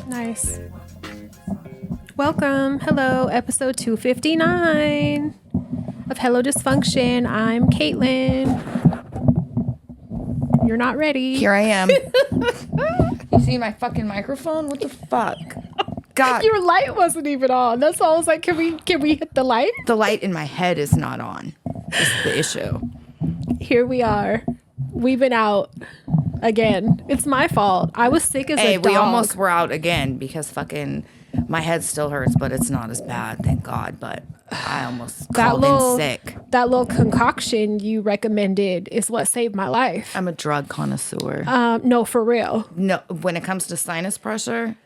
Nice. Welcome. Hello, episode 259 of Hello Dysfunction. I'm Caitlin. You're not ready. Here I am. You see my fucking microphone? What the fuck? God. Your light wasn't even on. That's all. I was like, can we hit the light? The light in my head is not on. That's the issue. Here we are. We've been out again. It's my fault. I was sick as a dog. We almost were out again because fucking my head still hurts, but it's not as bad, thank God. But I almost called in sick. That little concoction you recommended is what saved my life. I'm a drug connoisseur. No, for real. No, when it comes to sinus pressure,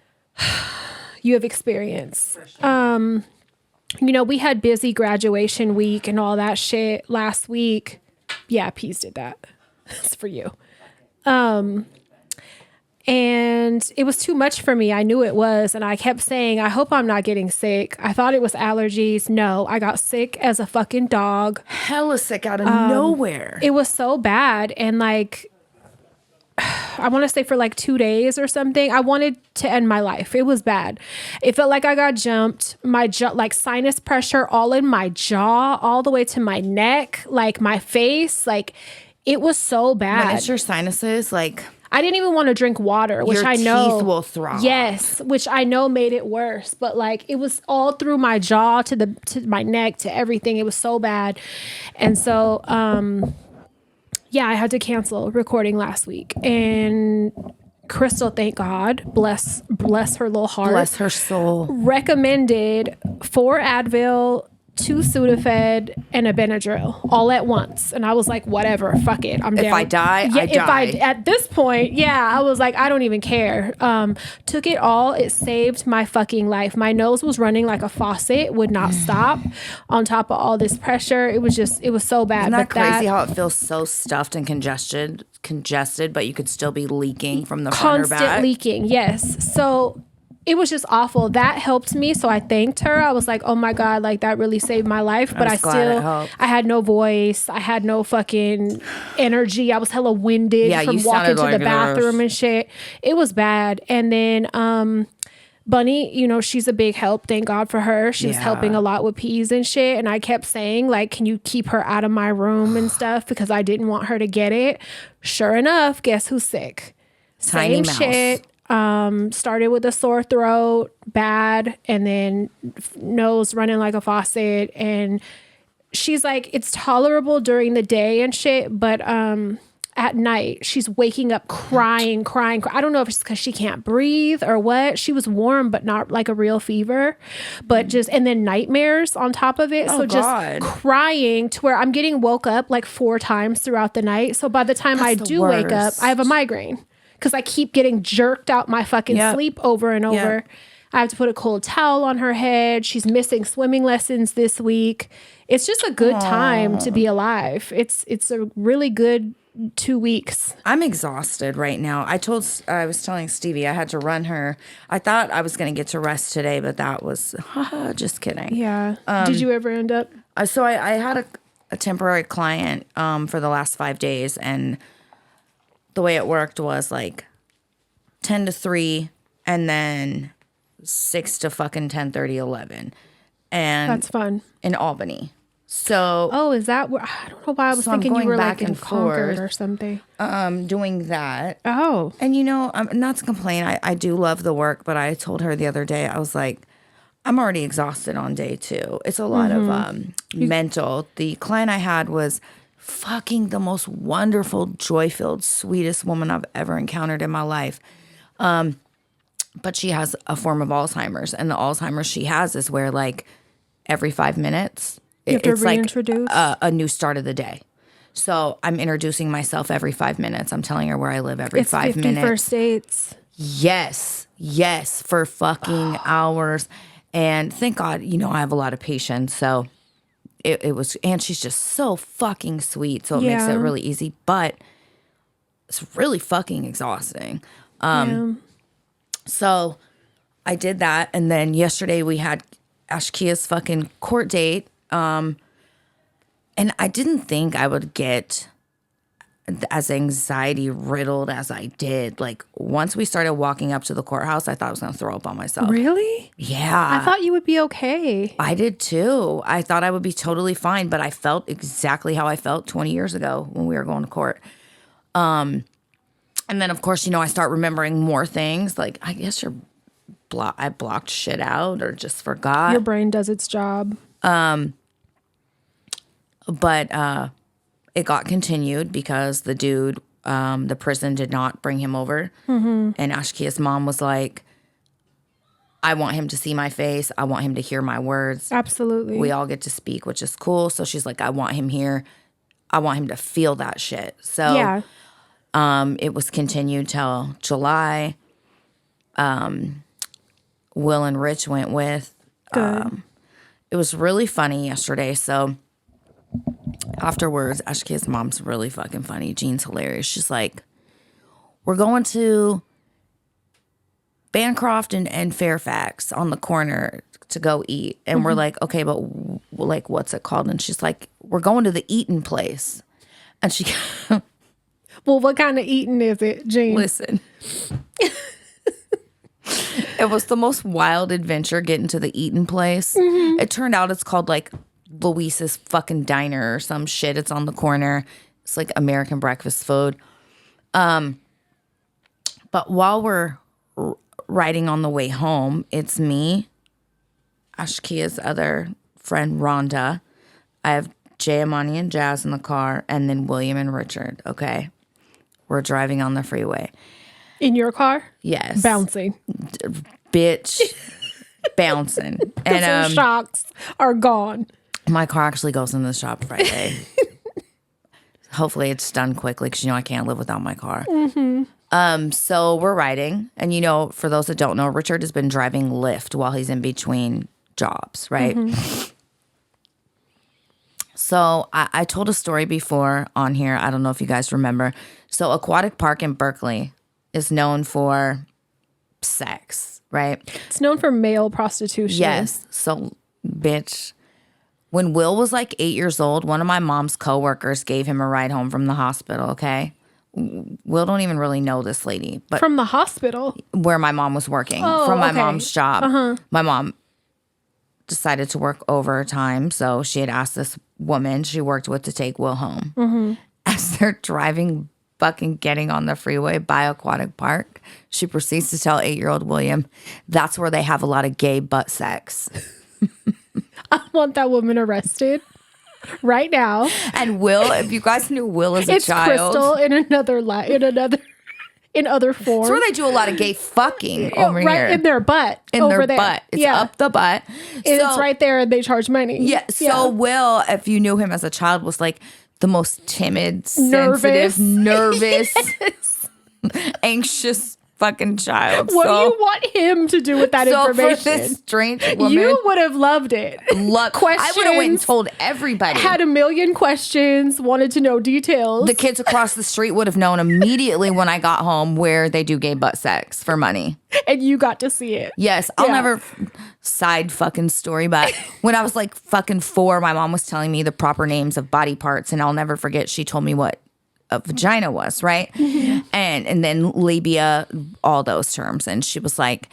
you have experience. You know, we had busy graduation week and all that shit last week. Yeah, Peas did that. It's for you. And it was too much for me. I knew it was. And I kept saying, I hope I'm not getting sick. I thought it was allergies. No, I got sick as a fucking dog. Hella sick out of nowhere. It was so bad. And like, I want to say for like 2 days or something, I wanted to end my life. It was bad. It felt like I got jumped. My jaw, like sinus pressure all in my jaw, all the way to my neck, like my face. Like it was so bad. When it's your sinuses, like I didn't even want to drink water, which I know your teeth will throb. Yes, which I know made it worse. But like it was all through my jaw to my neck to everything. It was so bad, and so yeah, I had to cancel recording last week. And Crystal, thank God, bless her little heart, bless her soul, recommended 4 Advil, 2 Sudafed, and a Benadryl all at once. And I was like, whatever, fuck it, I'm down. If I die, I die. At this point, yeah, I was like, I don't even care. Took it all. It saved my fucking life. My nose was running like a faucet, would not stop on top of all this pressure. It was so bad. Isn't that crazy how it feels so stuffed and congested, but you could still be leaking from the front or back? Constant leaking, yes. So it was just awful. That helped me. So I thanked her. I was like, oh my God, like that really saved my life. But I had no voice. I had no fucking energy. I was hella winded from walking to the bathroom and shit. It was bad. And then Bunny, you know, she's a big help. Thank God for her. She was helping a lot with Peas and shit. And I kept saying, like, can you keep her out of my room and stuff? Because I didn't want her to get it. Sure enough, guess who's sick? Tiny Same mouse. shit. Started with a sore throat, bad, and then nose running like a faucet. And she's like, it's tolerable during the day and shit, but at night she's waking up crying. I don't know if it's because she can't breathe or what. She was warm, but not like a real fever, but just, and then nightmares on top of it. So just crying to where I'm getting woke up like 4 times throughout the night. So by the time I do wake up, I have a migraine. Because I keep getting jerked out my fucking sleep over and over. Yep. I have to put a cold towel on her head. She's missing swimming lessons this week. It's just a good time to be alive. It's a really good 2 weeks. I'm exhausted right now. I was telling Stevie I had to run her. I thought I was going to get to rest today, but that was just kidding. Yeah. Did you ever end up? So I had a temporary client for the last 5 days, and the way it worked was like 10 to 3 and then 6 to fucking 10:30, 11. And that's fun. In Albany. So is that where, I don't know why I was thinking you were like in Concord or something. Doing that. Oh. And you know, not to complain, I do love the work, but I told her the other day, I was like, I'm already exhausted on day 2. It's a lot of mental. The client I had was fucking the most wonderful, joy-filled, sweetest woman I've ever encountered in my life. But she has a form of Alzheimer's, and the Alzheimer's she has is where like every 5 minutes, it's like a new start of the day. So I'm introducing myself every 5 minutes. I'm telling her where I live every 5 minutes. 50 first dates. Yes, for fucking hours. And thank God, you know, I have a lot of patience, so it was, and she's just so fucking sweet, so it makes it really easy. But it's really fucking exhausting. Yeah. So I did that. And then yesterday we had Ashkia's fucking court date. And I didn't think I would get as anxiety riddled as I did. Like once we started walking up to the courthouse, I thought I was going to throw up on myself. Really? Yeah. I thought you would be okay. I did too. I thought I would be totally fine, but I felt exactly how I felt 20 years ago when we were going to court. And then of course, I start remembering more things. Like I guess I blocked shit out or just forgot. Your brain does its job. But it got continued because the dude, the prison did not bring him over. Mm-hmm. And Ashkia's mom was like, I want him to see my face. I want him to hear my words. Absolutely. We all get to speak, which is cool. So she's like, I want him here. I want him to feel that shit. So yeah. It was continued till July. Will and Rich went with. Good. It was really funny yesterday. So afterwards, Ashkia's mom's really fucking funny. Jean's hilarious. She's like, we're going to Bancroft and Fairfax on the corner to go eat. And we're like, okay, but like, what's it called? And she's like, we're going to the Eaton place. And she, well, what kind of eating is it, Jean? listen, it was the most wild adventure getting to the Eaton place. Mm-hmm. It turned out it's called like Luis's fucking diner or some shit. It's on the corner. It's like American breakfast food. But while we're riding on the way home, it's me, Ashkia's other friend Rhonda. I have Jay, Amani, and Jazz in the car, and then William and Richard. Okay, we're driving on the freeway. In your car? Yes, Bouncing. Bitch, bouncing. And some shocks are gone. My car actually goes in the shop Friday. Hopefully it's done quickly because I can't live without my car. Mm-hmm. So we're riding. And for those that don't know, Richard has been driving Lyft while he's in between jobs, right? Mm-hmm. So I told a story before on here. I don't know if you guys remember. So Aquatic Park in Berkeley is known for sex, right? It's known for male prostitution. Yes. So, bitch, when Will was like 8 years old, one of my mom's coworkers gave him a ride home from the hospital, okay? Will don't even really know this lady. But from the hospital? Where my mom was working. Oh, from my okay. mom's job. My mom decided to work overtime, so she had asked this woman she worked with to take Will home. Mm-hmm. As they're driving fucking getting on the freeway by Aquatic Park, she proceeds to tell 8-year-old William that's where they have a lot of gay butt sex. I want that woman arrested right now. And Will, if you guys knew Will as a child, it's Crystal in other form. It's where they do a lot of gay fucking over right here. In their butt. In over their there. butt. It's up the butt. And it's right there and they charge money. Yeah. So Will, if you knew him as a child, was like the most timid, sensitive, nervous, anxious fucking child. What do you want him to do with that information? For this strange woman, you would have loved it. Questions. I would have went and told everybody. Had a million questions, wanted to know details. The kids across the street would have known immediately when I got home where they do gay butt sex for money. And you got to see it. Yes. I'll never side fucking story, but when I was like fucking 4, my mom was telling me the proper names of body parts, and I'll never forget she told me what a vagina was, right? Mm-hmm. And then labia, all those terms. And she was like,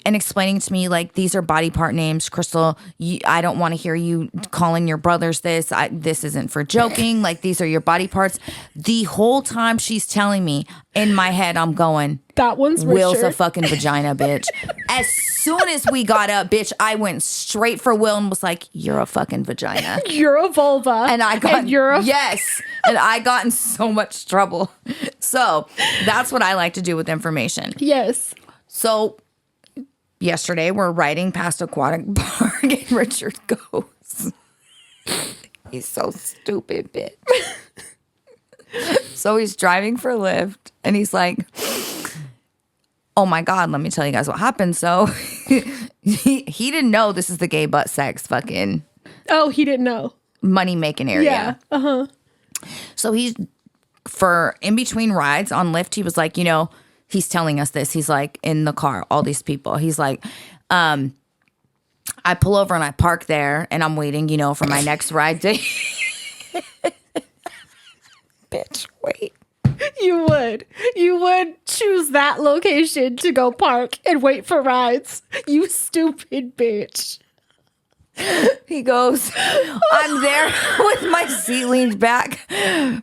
and explaining to me, like, these are body part names, Crystal. I don't want to hear you calling your brothers this. This isn't for joking. Like, these are your body parts. The whole time she's telling me, in my head, I'm going, that one's Will's Richard. a fucking vagina, bitch. As soon as we got up, bitch, I went straight for Will and was like, you're a fucking vagina. You're a vulva. And I got, yes. And I got in so much trouble. So that's what I like to do with information. Yes. So yesterday, we're riding past Aquatic Park and Richard goes, he's so stupid, bitch. So he's driving for Lyft and he's like, oh my God, let me tell you guys what happened. So he didn't know this is the gay butt sex fucking. Oh, he didn't know. Money making area. Yeah. Uh-huh. So he's for in between rides on Lyft, he was like, he's telling us this. He's like, in the car, all these people. He's like, I pull over and I park there and I'm waiting, for my next ride day. Bitch, wait. You would choose that location to go park and wait for rides. You stupid bitch. He goes, I'm there with my seat leaned back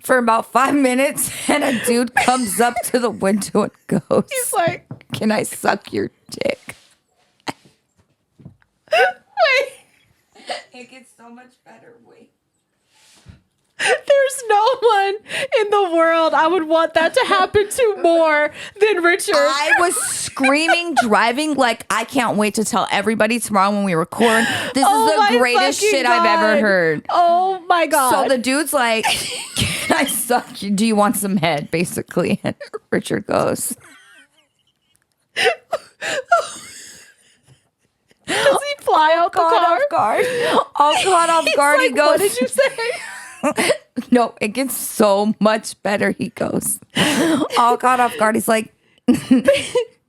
for about 5 minutes, and a dude comes up to the window and goes, He's like, can I suck your dick? wait. It gets so much better. Wait. There's no one in the world I would want that to happen to more than Richard. I was screaming, driving, like, I can't wait to tell everybody tomorrow when we record. This is the greatest shit I've ever heard. Oh my God. So the dude's like, can I suck you? Do you want some head, basically? And Richard goes, does he fly out the car? Off guard. All caught off guard. Like, he goes, what did you say? No, it gets so much better. He goes, all caught off guard. He's like,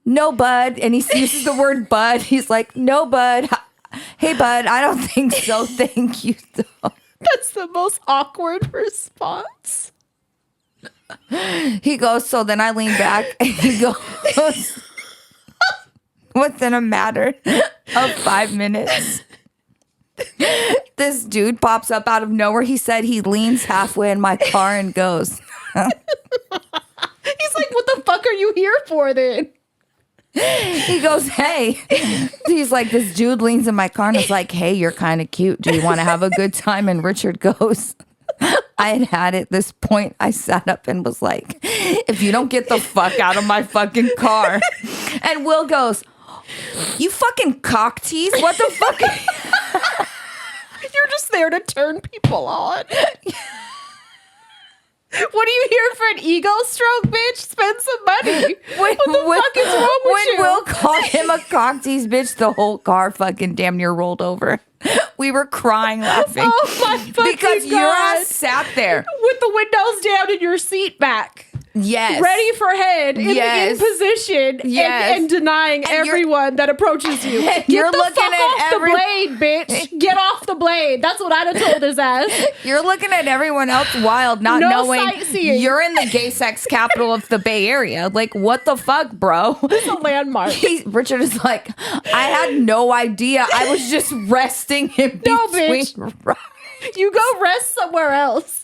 no, bud. And he uses the word bud. He's like, no, bud. Hey, bud, I don't think so. Thank you, though. That's the most awkward response. He goes, so then I lean back and he goes, within a matter of 5 minutes, this dude pops up out of nowhere. He said he leans halfway in my car and goes, He's like, what the fuck are you here for then? he goes, hey. He's like, this dude leans in my car and is like, hey, you're kind of cute. Do you want to have a good time? And Richard goes, I had at this point, I sat up and was like, if you don't get the fuck out of my fucking car. And Will goes, you fucking cock tease? What the fuck? You're just there to turn people on. What are you here for, an ego stroke, bitch? Spend some money. What the fuck is wrong with you? When Will called him a cock tease, bitch, the whole car fucking damn near rolled over. We were crying laughing. Oh my fucking because God. your ass sat there. With the windows down and your seat back. Yes. Ready for head in position and denying everyone that approaches you. Get you're the looking fuck at off the blade, bitch. Get off the blade. That's what I'd have told his ass. You're looking at everyone else wild, not knowing you're in the gay sex capital of the Bay Area. Like, what the fuck, bro? It's a landmark. Richard is like, I had no idea. I was just resting in between. Bitch. You go rest somewhere else.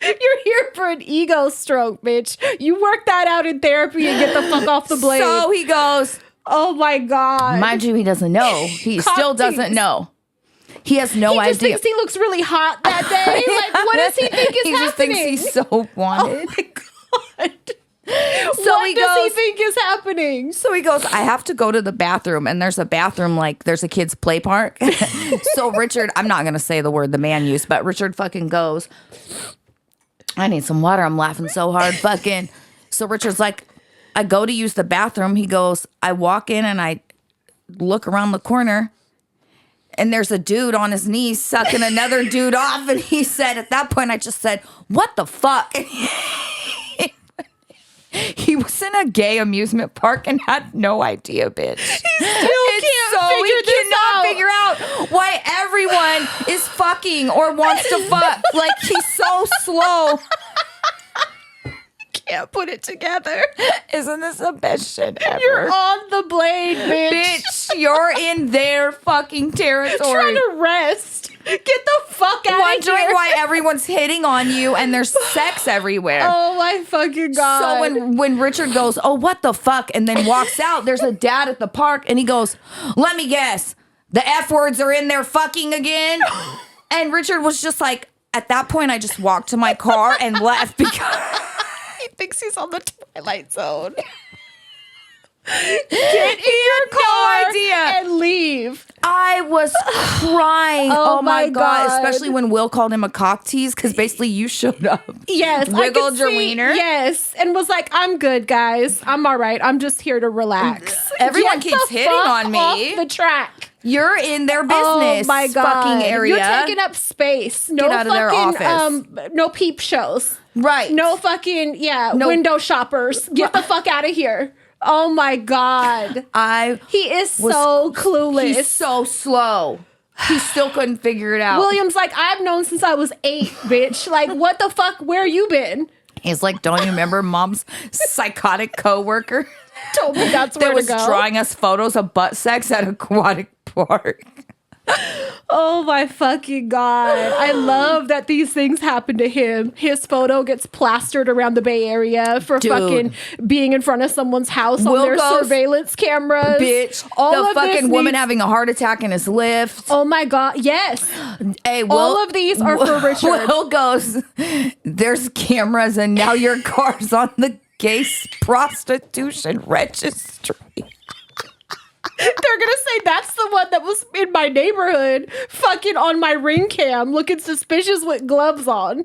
You're here for an ego stroke, bitch. You work that out in therapy and get the fuck off the blade. So he goes, oh my God. Mind you, he doesn't know. He still doesn't know. He has no idea. He just thinks he looks really hot that day. Like, what does he think is happening? He just thinks he's so wanted. Oh my God. So what does he think is happening? So he goes, I have to go to the bathroom. And there's a bathroom, like, there's a kid's play park. So Richard, I'm not going to say the word the man used, but Richard fucking goes, I need some water. I'm laughing so hard. Fucking. So Richard's like, I go to use the bathroom. He goes, I walk in and I look around the corner and there's a dude on his knees sucking another dude off. And he said, at that point, I just said, what the fuck? He was in a gay amusement park and had no idea, bitch. He cannot figure out why everyone is fucking or wants to fuck. Like, he's so slow. Can't put it together. Isn't this the best shit ever? You're on the blade, bitch. Bitch, you're in their fucking territory. Trying to rest. Get the fuck out of here. Wondering why everyone's hitting on you and there's sex everywhere. Oh my fucking God. So when Richard goes, oh, what the fuck? And then walks out, there's a dad at the park and he goes, let me guess, the F words are in there fucking again? And Richard was just like, at that point, I just walked to my car and left because he thinks he's on the Twilight Zone. Get in your car and leave. I was crying. Oh my God. Especially when Will called him a cock tease because basically you showed up. Yes. Wiggled your wiener. Yes. And was like, I'm good, guys. I'm all right. I'm just here to relax. Everyone keeps hitting on me. Off the track. You're in their business. Oh my God. Fucking area. You're taking up space. No Get out of their fucking, no peep shows. Right. No fucking, window shoppers. Get the fuck out of here. Oh my God. He is so clueless. He's so slow. He still couldn't figure it out. William's like, I've known since I was 8, bitch. Like, what the fuck? Where you been? He's like, don't you remember mom's psychotic coworker? Told me that's where that was to go. drawing us photos of butt sex at aquatic park. Oh my fucking God. I love that these things happen to him. His photo gets plastered around the Bay Area for fucking being in front of someone's house on their surveillance cameras. Bitch. The fucking woman having a heart attack in his lift. Oh my God. Yes. Hey, all of these are for Richard. Will goes, there's cameras and now your car's on the gay prostitution registry. They're gonna say that's the one that was in my neighborhood, fucking on my ring cam, looking suspicious with gloves on.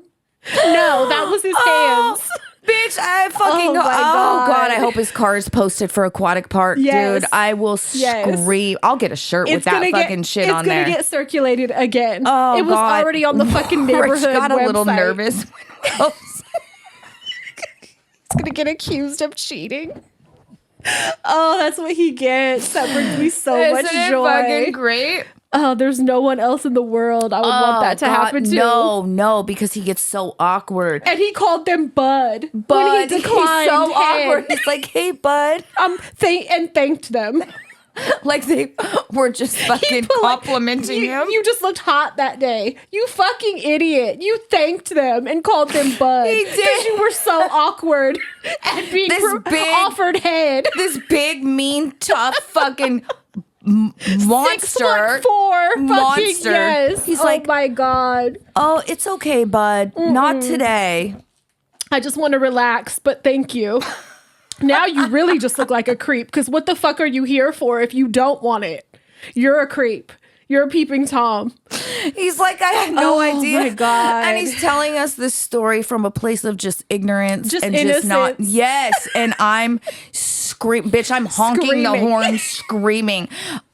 No, that was his hands. Bitch, I fucking God, I hope his car is posted for aquatic park, dude. I will scream. I'll get a shirt with that fucking shit on there. It's gonna get circulated again. Oh, it was already on the fucking neighborhood website. Got a little nervous. It's gonna get accused of cheating. Oh, that's what he gets. That brings me so much joy. Isn't it fucking great? Oh, there's no one else in the world I would want that to happen to. No, because he gets so awkward. And he called them Bud. When he declined. He's so awkward. He's like, hey, Bud. And thanked them. Like they were just fucking complimenting him. You just looked hot that day. You fucking idiot. You thanked them and called them Bud. He did. Because you were so awkward and being offered head. This big, mean, tough fucking monster. 6'4" monster. Yes. He's like, my God. Oh, it's okay, Bud. Not today. I just want to relax, but thank you. Now you really just look like a creep, because what the fuck are you here for if you don't want it? You're a creep. You're a peeping Tom. He's like, I had no idea. Oh my God. And he's telling us this story from a place of just ignorance. Just and innocence. Just not. Yes. And I'm bitch, I'm honking the horn, screaming.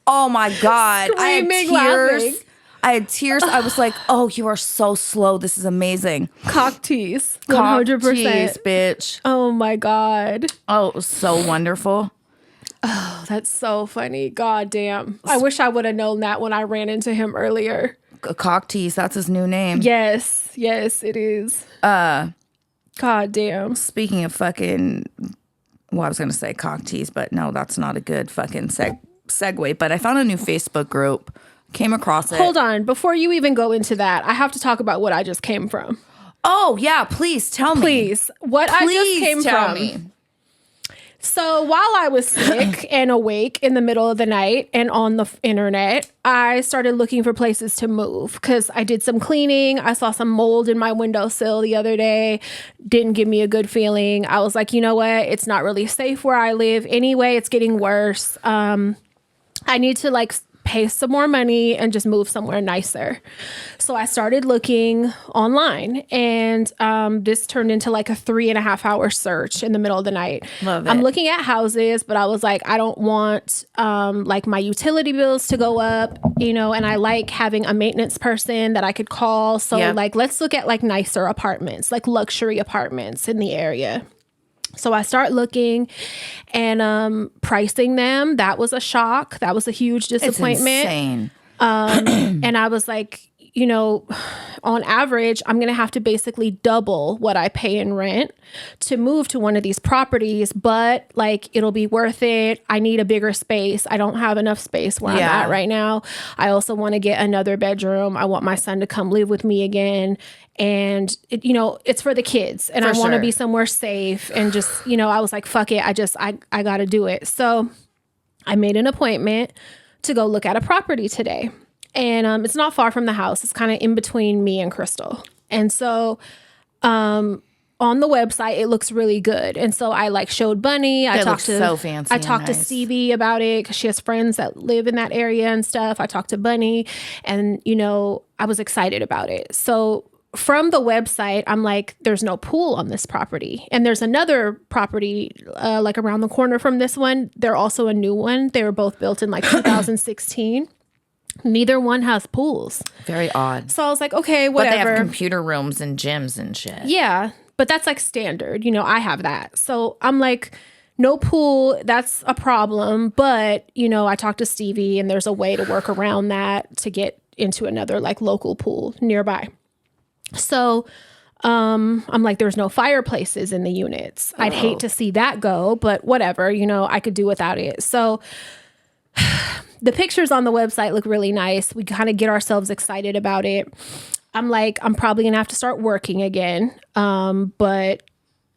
Oh my God. Screaming, I had tears. laughing. I had tears. I was like, oh, you are so slow. This is amazing. Cock tease. 100%. Cock tease, bitch. Oh my God. Oh, it was so wonderful. Oh, that's so funny. God damn. I wish I would have known that when I ran into him earlier. Cock tease. That's his new name. Yes. Yes, it is. God damn. Speaking of fucking, well, I was going to say cock tease, but no, that's not a good fucking segue. But I found a new Facebook group. Came across it. Hold on. Before you even go into that, I have to talk about what I just came from. Oh, yeah. Please tell me. Please. What I just came tell from. Me. So while I was sick and awake in the middle of the night and on the internet, I started looking for places to move because I did some cleaning. I saw some mold in my windowsill the other day. Didn't give me a good feeling. I was like, you know what? It's not really safe where I live. Anyway, it's getting worse. I need to pay some more money and just move somewhere nicer. So I started looking online, and this turned into a 3.5 hour search in the middle of the night. Love it. I'm looking at houses, but I was like, I don't want my utility bills to go up, and I like having a maintenance person that I could call. So let's look at nicer apartments, luxury apartments in the area. So I start looking and pricing them. That was a shock. That was a huge disappointment. It's insane. And I was like, on average, I'm going to have to basically double what I pay in rent to move to one of these properties. But it'll be worth it. I need a bigger space. I don't have enough space where I'm at right now. I also want to get another bedroom. I want my son to come live with me again. And it's for the kids, and I want to be somewhere safe, and just, I was like, fuck it. I got to do it. So I made an appointment to go look at a property today, and it's not far from the house. It's kind of in between me and Crystal. And so, on the website, it looks really good. And so I showed Bunny. I talked to so fancy. I talked to CB about it because she has friends that live in that area and stuff. I talked to Bunny, and I was excited about it. So from the website, I'm like, there's no pool on this property. And there's another property around the corner from this one. They're also a new one. They were both built in 2016. Neither one has pools. Very odd. So I was like, okay, whatever. But they have computer rooms and gyms and shit. Yeah, but that's like standard. I have that. So I'm like, no pool, that's a problem. But, I talked to Stevie and there's a way to work around that to get into another like local pool nearby. So I'm like, there's no fireplaces in the units. I'd hate to see that go, but whatever, I could do without it. So the pictures on the website look really nice. We kind of get ourselves excited about it. I'm like, I'm probably gonna have to start working again. But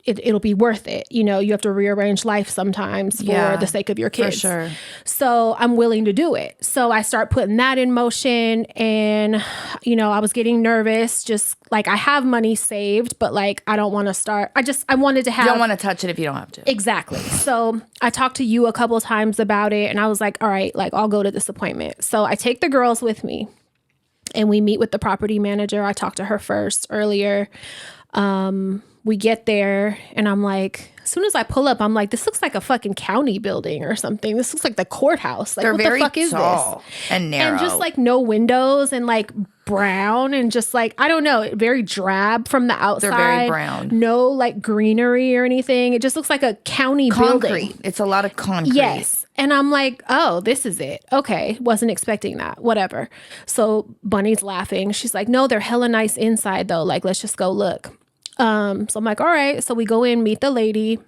it'll be worth it. You have to rearrange life sometimes for the sake of your kids. For sure. So I'm willing to do it. So I start putting that in motion, and, I was getting nervous. Just like, I have money saved, but like, I don't want to start. I wanted to have. You don't want to touch it if you don't have to. Exactly. So I talked to you a couple of times about it, and I was like, all right, like, I'll go to this appointment. So I take the girls with me, and we meet with the property manager. I talked to her first earlier. We get there, and I'm like, as soon as I pull up, I'm like, this looks like a fucking county building or something. This looks like the courthouse. Like, They're what very the fuck is tall this? and narrow. And just like no windows, and like brown, and just like, I don't know, very drab from the outside. They're very brown. No like greenery or anything. It just looks like a county building. It's a lot of concrete. Yes. And I'm like, oh, this is it. Okay. Wasn't expecting that. Whatever. So Bunny's laughing. She's like, no, they're hella nice inside though. Like, let's just go look. So I'm like, all right. So we go in, meet the lady.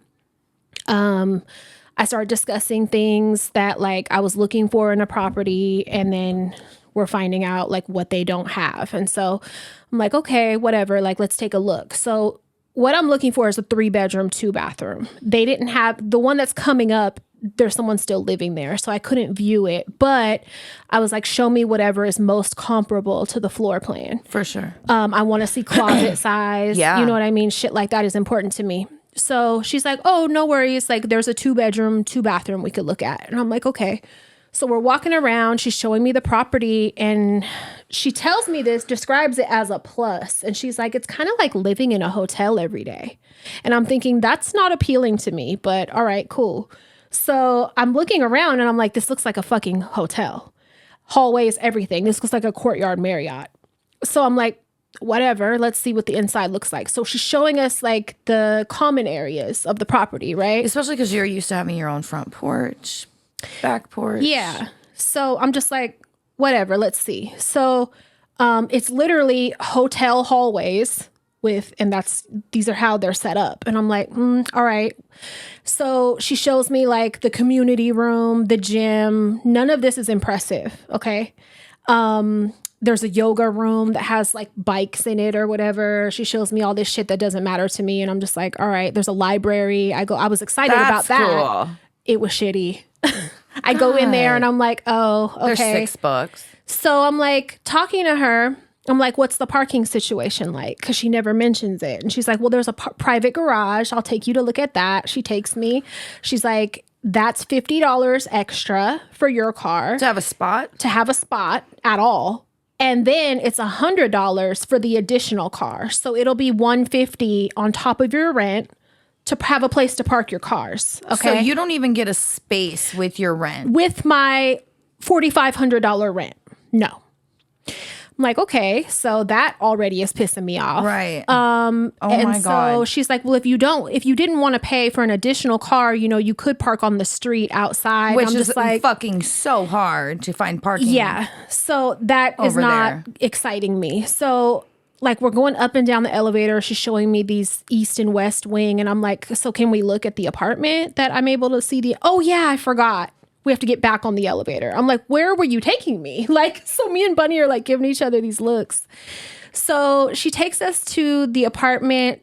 I started discussing things that like I was looking for in a property, and then we're finding out like what they don't have. And so I'm like, okay, whatever. Like, let's take a look. So what I'm looking for is a 3-bedroom, 2-bathroom. They didn't have the one that's coming up. There's someone still living there, so I couldn't view it. But I was like, show me whatever is most comparable to the floor plan. For sure. I want to see closet size. Yeah. You know what I mean? Shit like that is important to me. So she's like, oh, no worries. Like, there's a 2-bedroom, 2-bathroom we could look at. And I'm like, okay. So we're walking around. She's showing me the property, and she tells me this, describes it as a plus. And she's like, it's kind of like living in a hotel every day. And I'm thinking, that's not appealing to me, but all right, cool. So I'm looking around, and I'm like, this looks like a fucking hotel. Hallways, everything. This looks like a Courtyard Marriott. So I'm like, whatever, let's see what the inside looks like. So she's showing us like the common areas of the property, right? Especially because you're used to having your own front porch, back porch. Yeah. So I'm just like, whatever, let's see. So it's literally hotel hallways these are how they're set up. And I'm like, all right. So she shows me like the community room, the gym. None of this is impressive. Okay. There's a yoga room that has like bikes in it or whatever. She shows me all this shit that doesn't matter to me. And I'm just like, all right, there's a library. I was excited about that. Cool. It was shitty. I go in there and I'm like, oh, okay. There's $6. So I'm like talking to her. I'm like, what's the parking situation like? Because she never mentions it. And she's like, well, there's a private garage. I'll take you to look at that. She takes me. She's like, that's $50 extra for your car. To have a spot? To have a spot at all. And then it's $100 for the additional car. So it'll be $150 on top of your rent to have a place to park your cars. Okay. So you don't even get a space with your rent. With my $4,500 rent. No. I'm like, okay, so that already is pissing me off. Right. Oh my God. So she's like, well, if you didn't want to pay for an additional car, you could park on the street outside. Which I'm is just like, fucking so hard to find parking. Yeah. So that is not exciting me. So like we're going up and down the elevator. She's showing me these east and west wing. And I'm like, so can we look at the apartment that I'm able to see oh yeah, I forgot. We have to get back on the elevator. I'm like, where were you taking me? Like, so me and Bunny are like giving each other these looks. So she takes us to the apartment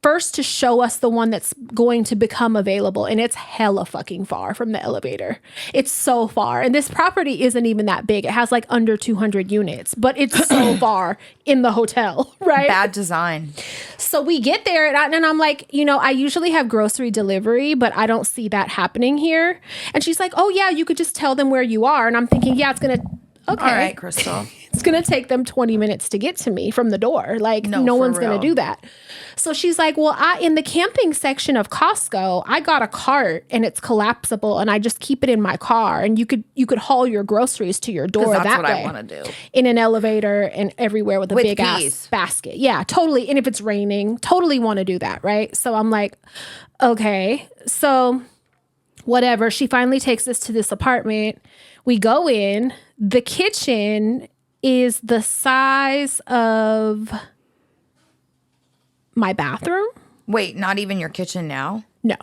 first to show us the one that's going to become available. And it's hella fucking far from the elevator. It's so far. And this property isn't even that big. It has like under 200 units, but it's so far in the hotel, right? Bad design. So we get there and I'm like, I usually have grocery delivery, but I don't see that happening here. And she's like, oh yeah, you could just tell them where you are. And I'm thinking, yeah, it's going to, okay. All right, Crystal. It's going to take them 20 minutes to get to me from the door. Like, no for one's going real. to do that. So she's like, well, in the camping section of Costco, I got a cart and it's collapsible and I just keep it in my car. And you could haul your groceries to your door That's that what way. I want to do. In an elevator and everywhere with a big ass basket. Yeah, totally. And if it's raining, totally want to do that, right? So I'm like, okay. So whatever. She finally takes us to this apartment. We go in. The kitchen is the size of my bathroom. Wait, not even your kitchen now? No.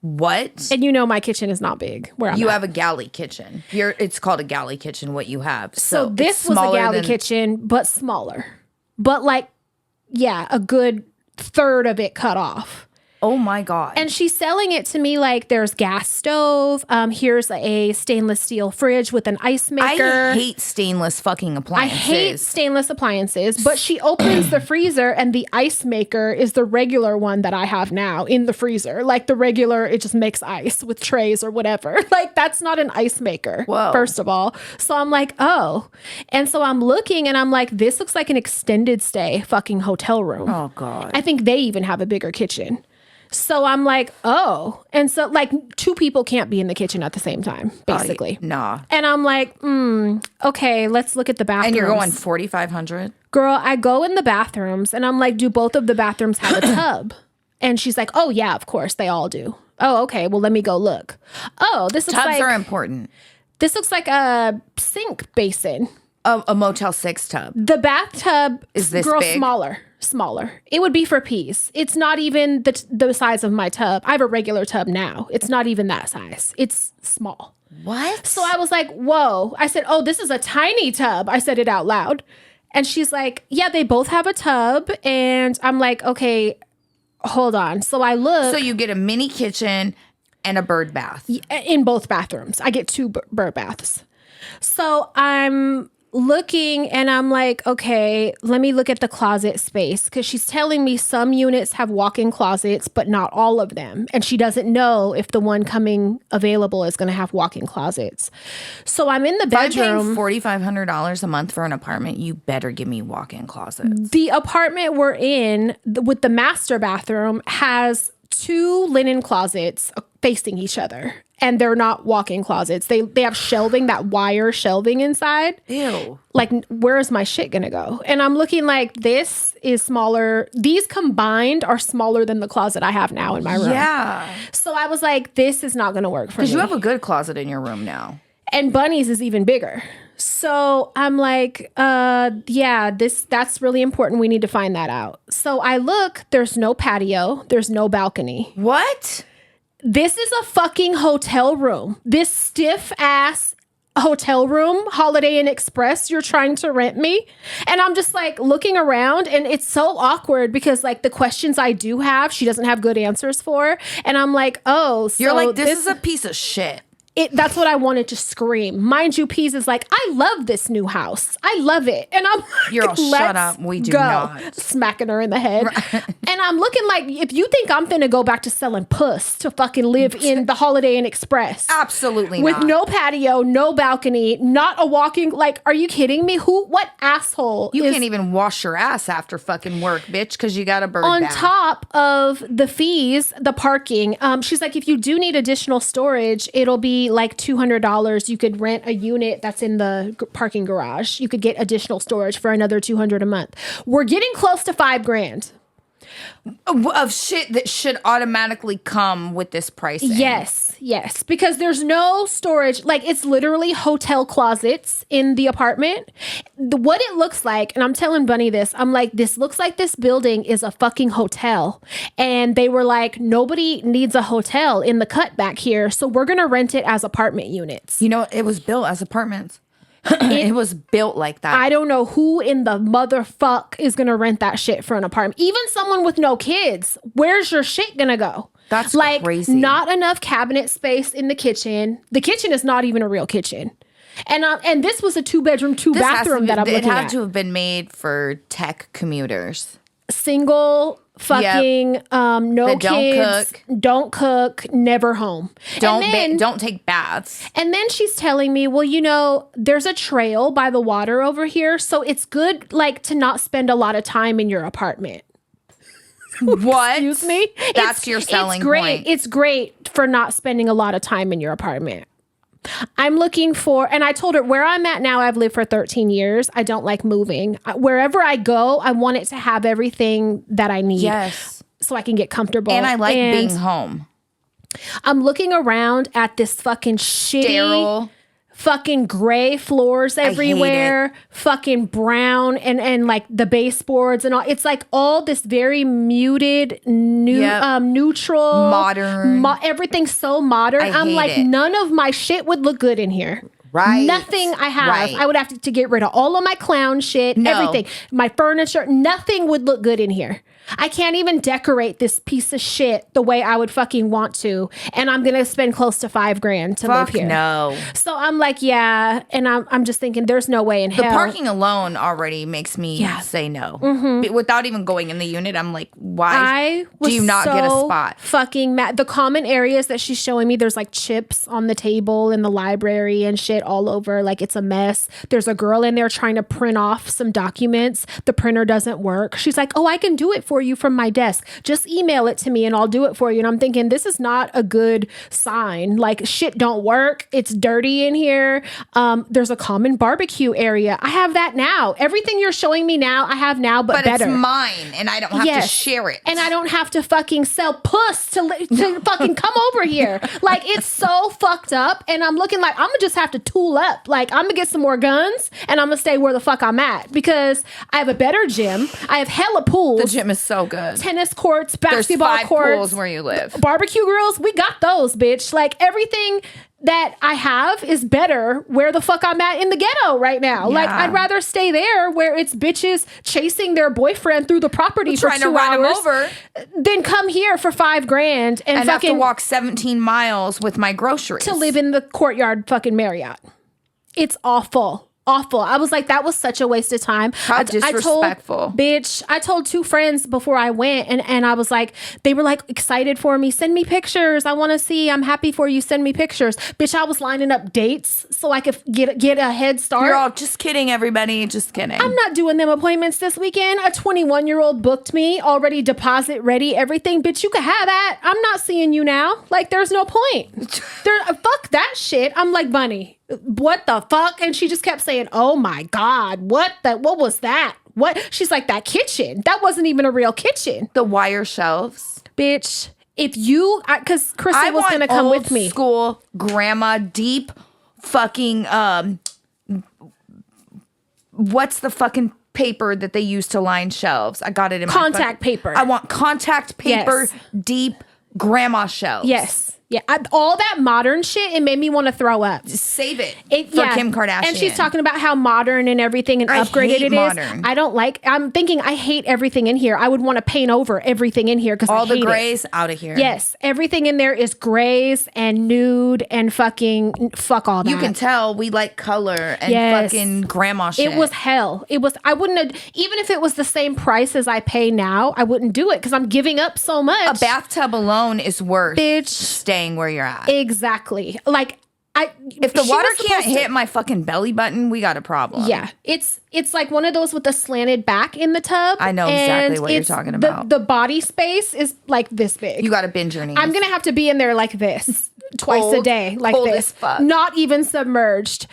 What? And you know my kitchen is not big where I'm You at. have a galley kitchen. It's called a galley kitchen, what you have. So this was a galley kitchen, but smaller. But like, yeah, a good third of it cut off. Oh my God. And she's selling it to me like there's gas stove. Here's a stainless steel fridge with an ice maker. I hate stainless fucking appliances. I hate stainless appliances, but she opens the freezer and the ice maker is the regular one that I have now in the freezer. Like the regular, it just makes ice with trays or whatever. Like that's not an ice maker, Whoa. First of all. So I'm like, oh. And so I'm looking and I'm like, this looks like an extended stay fucking hotel room. Oh God. I think they even have a bigger kitchen. So I'm like, oh. And so like 2 people can't be in the kitchen at the same time, basically. Nah. And I'm like, okay, let's look at the bathrooms. And you're going 4,500? Girl, I go in the bathrooms and I'm like, do both of the bathrooms have a tub? And she's like, oh yeah, of course they all do. Oh, okay. Well, let me go look. Oh, this looks Tubs are important. This looks like a sink basin. A Motel 6 tub. The bathtub Is this girl big? Smaller. It would be for peas. It's not even the size of my tub. I have a regular tub now. It's not even that size. It's small. What? So I was like, whoa. I said, oh, this is a tiny tub. I said it out loud. And she's like, yeah, they both have a tub. And I'm like, okay, hold on. So I look. So you get a mini kitchen and a bird bath. In both bathrooms. I get 2 bird baths. So I'm looking and I'm like, okay, let me look at the closet space because she's telling me some units have walk-in closets, but not all of them. And she doesn't know if the one coming available is going to have walk-in closets. So I'm in the bedroom. If I'm paying $4,500 a month for an apartment, you better give me walk-in closets. The apartment we're in with the master bathroom has 2 linen closets facing each other. And they're not walk-in closets. They have shelving, that wire shelving inside. Ew. Like, where is my shit gonna go? And I'm looking like, this is smaller. These combined are smaller than the closet I have now in my room. Yeah. So I was like, this is not gonna work for me. Because you have a good closet in your room now. And Bunny's is even bigger. So I'm like, yeah, that's really important. We need to find that out. So I look, there's no patio. There's no balcony. What? This is a fucking hotel room. This stiff ass hotel room, Holiday Inn Express, you're trying to rent me. And I'm just like looking around and it's so awkward because like the questions I do have, she doesn't have good answers for. And I'm like, oh, so you're like, this is a piece of shit. That's what I wanted to scream. Mind you, Peas is like, I love this new house. I love it. And I'm like, you're all, shut up. We do not. Smacking her in the head. Right. And I'm looking like, if you think I'm finna go back to selling puss to fucking live in the Holiday Inn Express. Absolutely with not. No patio, no balcony, not a walking, like, are you kidding me? What asshole You can't even wash your ass after fucking work, bitch, because you got a bird on bath. top of the fees, the parking. She's like, if you do need additional storage, it'll be like $200. You could rent a unit that's in the parking garage. You could get additional storage for another $200 a month. We're getting close to $5,000 of shit that should automatically come with this pricing. Yes, because there's no storage. Like, it's literally hotel closets in the apartment. What it looks like, and I'm telling Bunny this, I'm like, this looks like this building is a fucking hotel. And they were like, nobody needs a hotel in the cut back here, so we're gonna rent it as apartment units. You know, it was built as apartments. It was built like that. I don't know who in the motherfuck is gonna rent that shit for an apartment. Even someone with no kids. Where's your shit gonna go? That's like crazy. Not enough cabinet space in the kitchen. The kitchen is not even a real kitchen. And this was a 2-bedroom, 2-bathroom that I'm looking at. It had to have been made for tech commuters. Single fucking no That kids, don't cook, never home. Don't take baths. And then she's telling me, well, you know, there's a trail by the water over here, so it's good like to not spend a lot of time in your apartment. What? Excuse me? That's your selling point. It's great for not spending a lot of time in your apartment. I'm looking for, and I told her where I'm at now, I've lived for 13 years. I don't like moving. Wherever I go, I want it to have everything that I need. Yes. So I can get comfortable. And I like being home. I'm looking around at this fucking shitty, Sterile. fucking gray floors everywhere, fucking brown and like the baseboards and all. It's like all this very muted, neutral, modern. Everything's so modern. I'm like, none of my shit would look good in here. Right. Nothing I have. I would have to get rid of all of my clown shit, everything. My furniture, nothing would look good in here. I can't even decorate this piece of shit the way I would fucking want to. And I'm going to spend close to $5,000 to live here. No. So I'm like, yeah. And I'm just thinking there's no way in hell. The parking alone already makes me say no. Without even going in the unit, I'm like, why do you not get a spot? Fucking mad. The common areas that she's showing me, there's like chips on the table in the library and shit all over. Like it's a mess. There's a girl in there trying to print off some documents. The printer doesn't work. She's like, oh, I can do it for you from my desk. Just email it to me and I'll do it for you. And I'm thinking, this is not a good sign. Like shit don't work. It's dirty in here. There's a common barbecue area. I have that now. Everything you're showing me now, I have now, but better. It's mine and I don't have to share it. And I don't have to fucking sell puss to fucking come over here. Like it's so fucked up. And I'm looking like I'm gonna just have to tool up. Like I'm gonna get some more guns and I'm gonna stay where the fuck I'm at because I have a better gym. I have hella pools. The gym is so good. Tennis courts, basketball There's 5 courts. pools where you live. Barbecue grills, we got those, bitch. Like everything that I have is better where the fuck I'm at in the ghetto right now. Like I'd rather stay there where it's bitches chasing their boyfriend through the property for 2 hours to run him over than come here for $5,000 and fucking have to walk 17 miles with my groceries to live in the Courtyard fucking Marriott. It's awful. Awful. I was like, that was such a waste of time. How disrespectful. I told 2 friends before I went and I was like, they were like excited for me. Send me pictures. I want to see. I'm happy for you. Send me pictures. Bitch, I was lining up dates so I could get a head start. You're all just kidding, everybody. Just kidding. I'm not doing them appointments this weekend. A 21-year-old booked me, already deposit ready, everything. Bitch, you could have that. I'm not seeing you now. Like, there's no point. Fuck that shit. I'm like, Bunny, what the fuck? And she just kept saying, oh my God, what was that? What? She's like, that kitchen, that wasn't even a real kitchen. The wire shelves. Bitch, if you, because Krista was going to come with me. School grandma, deep fucking, what's the fucking paper that they use to line shelves? I got it in contact paper. I want contact paper, deep grandma shelves. Yes. Yeah, all that modern shit, it made me want to throw up. Just save it for Kim Kardashian. And she's talking about how modern and everything and upgraded it is. I don't like, I'm thinking I hate everything in here. I would want to paint over everything in here because all the grays out of here. Yes, everything in there is grays and nude and fucking fuck all that. You can tell we like color and fucking grandma shit. It was hell. I wouldn't have, even if it was the same price as I pay now, I wouldn't do it because I'm giving up so much. A bathtub alone is worth staying where you're at. Exactly. Like if the water can't hit my fucking belly button, we got a problem. Yeah. It's like one of those with the slanted back in the tub. I know exactly what you're talking about. The body space is like this big. You got to bend your knees. I'm going to have to be in there like this. Twice a day, like cold this, as fuck. Not even submerged.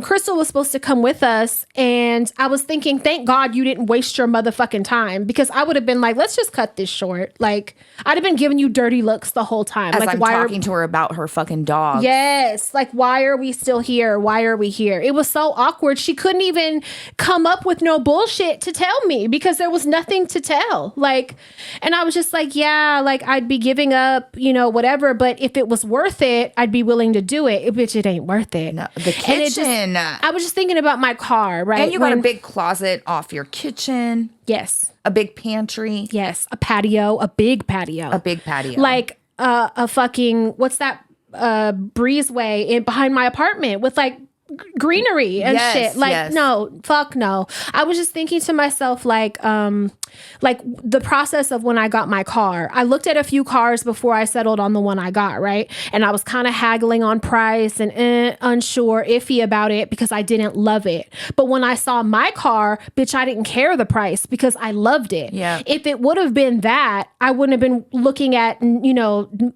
Crystal was supposed to come with us, and I was thinking, thank God you didn't waste your motherfucking time, because I would have been like, let's just cut this short. Like, I'd have been giving you dirty looks the whole time. As like, I'm talking to her about her fucking dog. Yes, like, why are we still here? Why are we here? It was so awkward. She couldn't even come up with no bullshit to tell me because there was nothing to tell. Like, and I was just like, yeah, like, I'd be giving up, whatever. But if it was worth it, I'd be willing to do it. Bitch, it ain't worth it. No, the kitchen. I was just thinking about my car, right? And you got a big closet off your kitchen. Yes. A big pantry. Yes. A patio. A big patio. A big patio. Like a fucking, what's that breezeway behind my apartment with like greenery and Yes, shit. Like, yes. no, fuck no. I was just thinking to myself, like the process of when I got my car. I looked at a few cars before I settled on the one I got, right? And I was kind of haggling on price and unsure, iffy about it because I didn't love it. But when I saw my car, bitch, I didn't care the price because I loved it. Yeah. If it would have been that, I wouldn't have been looking at,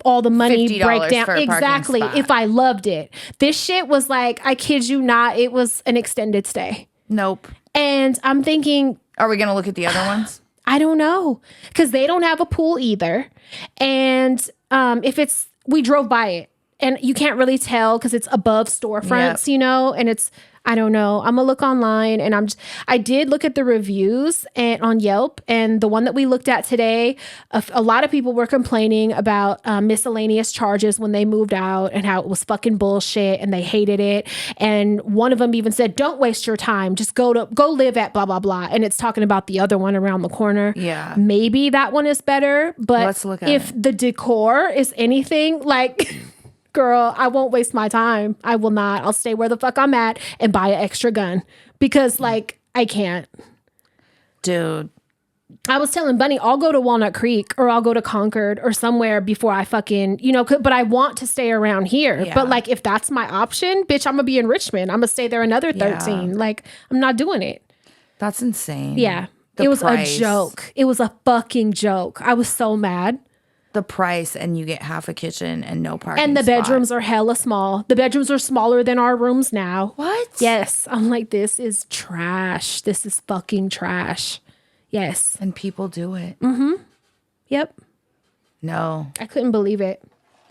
all the money $50 breakdown. for a parking Exactly. spot. If I loved it. This shit was like, I kid you not, it was an extended stay. Nope. And I'm thinking, Are we going to look at the other ones? I don't know, because they don't have a pool either. And we drove by it and you can't really tell because it's above storefronts, and I don't know. I'm gonna look online, and I did look at the reviews and on Yelp, and the one that we looked at today, a lot of people were complaining about miscellaneous charges when they moved out and how it was fucking bullshit and they hated it. And one of them even said, "Don't waste your time. Just go live at blah blah blah." And it's talking about the other one around the corner. Yeah, maybe that one is better, but let's look at if the decor is anything like. Girl, I won't waste my time. I will not. I'll stay where the fuck I'm at and buy an extra gun because, I can't. Dude. I was telling Bunny, I'll go to Walnut Creek or I'll go to Concord or somewhere before I fucking, but I want to stay around here. Yeah. But, if that's my option, bitch, I'm going to be in Richmond. I'm going to stay there another 13. Yeah. I'm not doing it. That's insane. Yeah. The it was price. a joke. It was a fucking joke. I was so mad. The price, and you get half a kitchen and no parking And the spot. bedrooms are hella small. The bedrooms are smaller than our rooms now. What? Yes. I'm like, this is trash. This is fucking trash. Yes. And people do it. Yep. No. I couldn't believe it.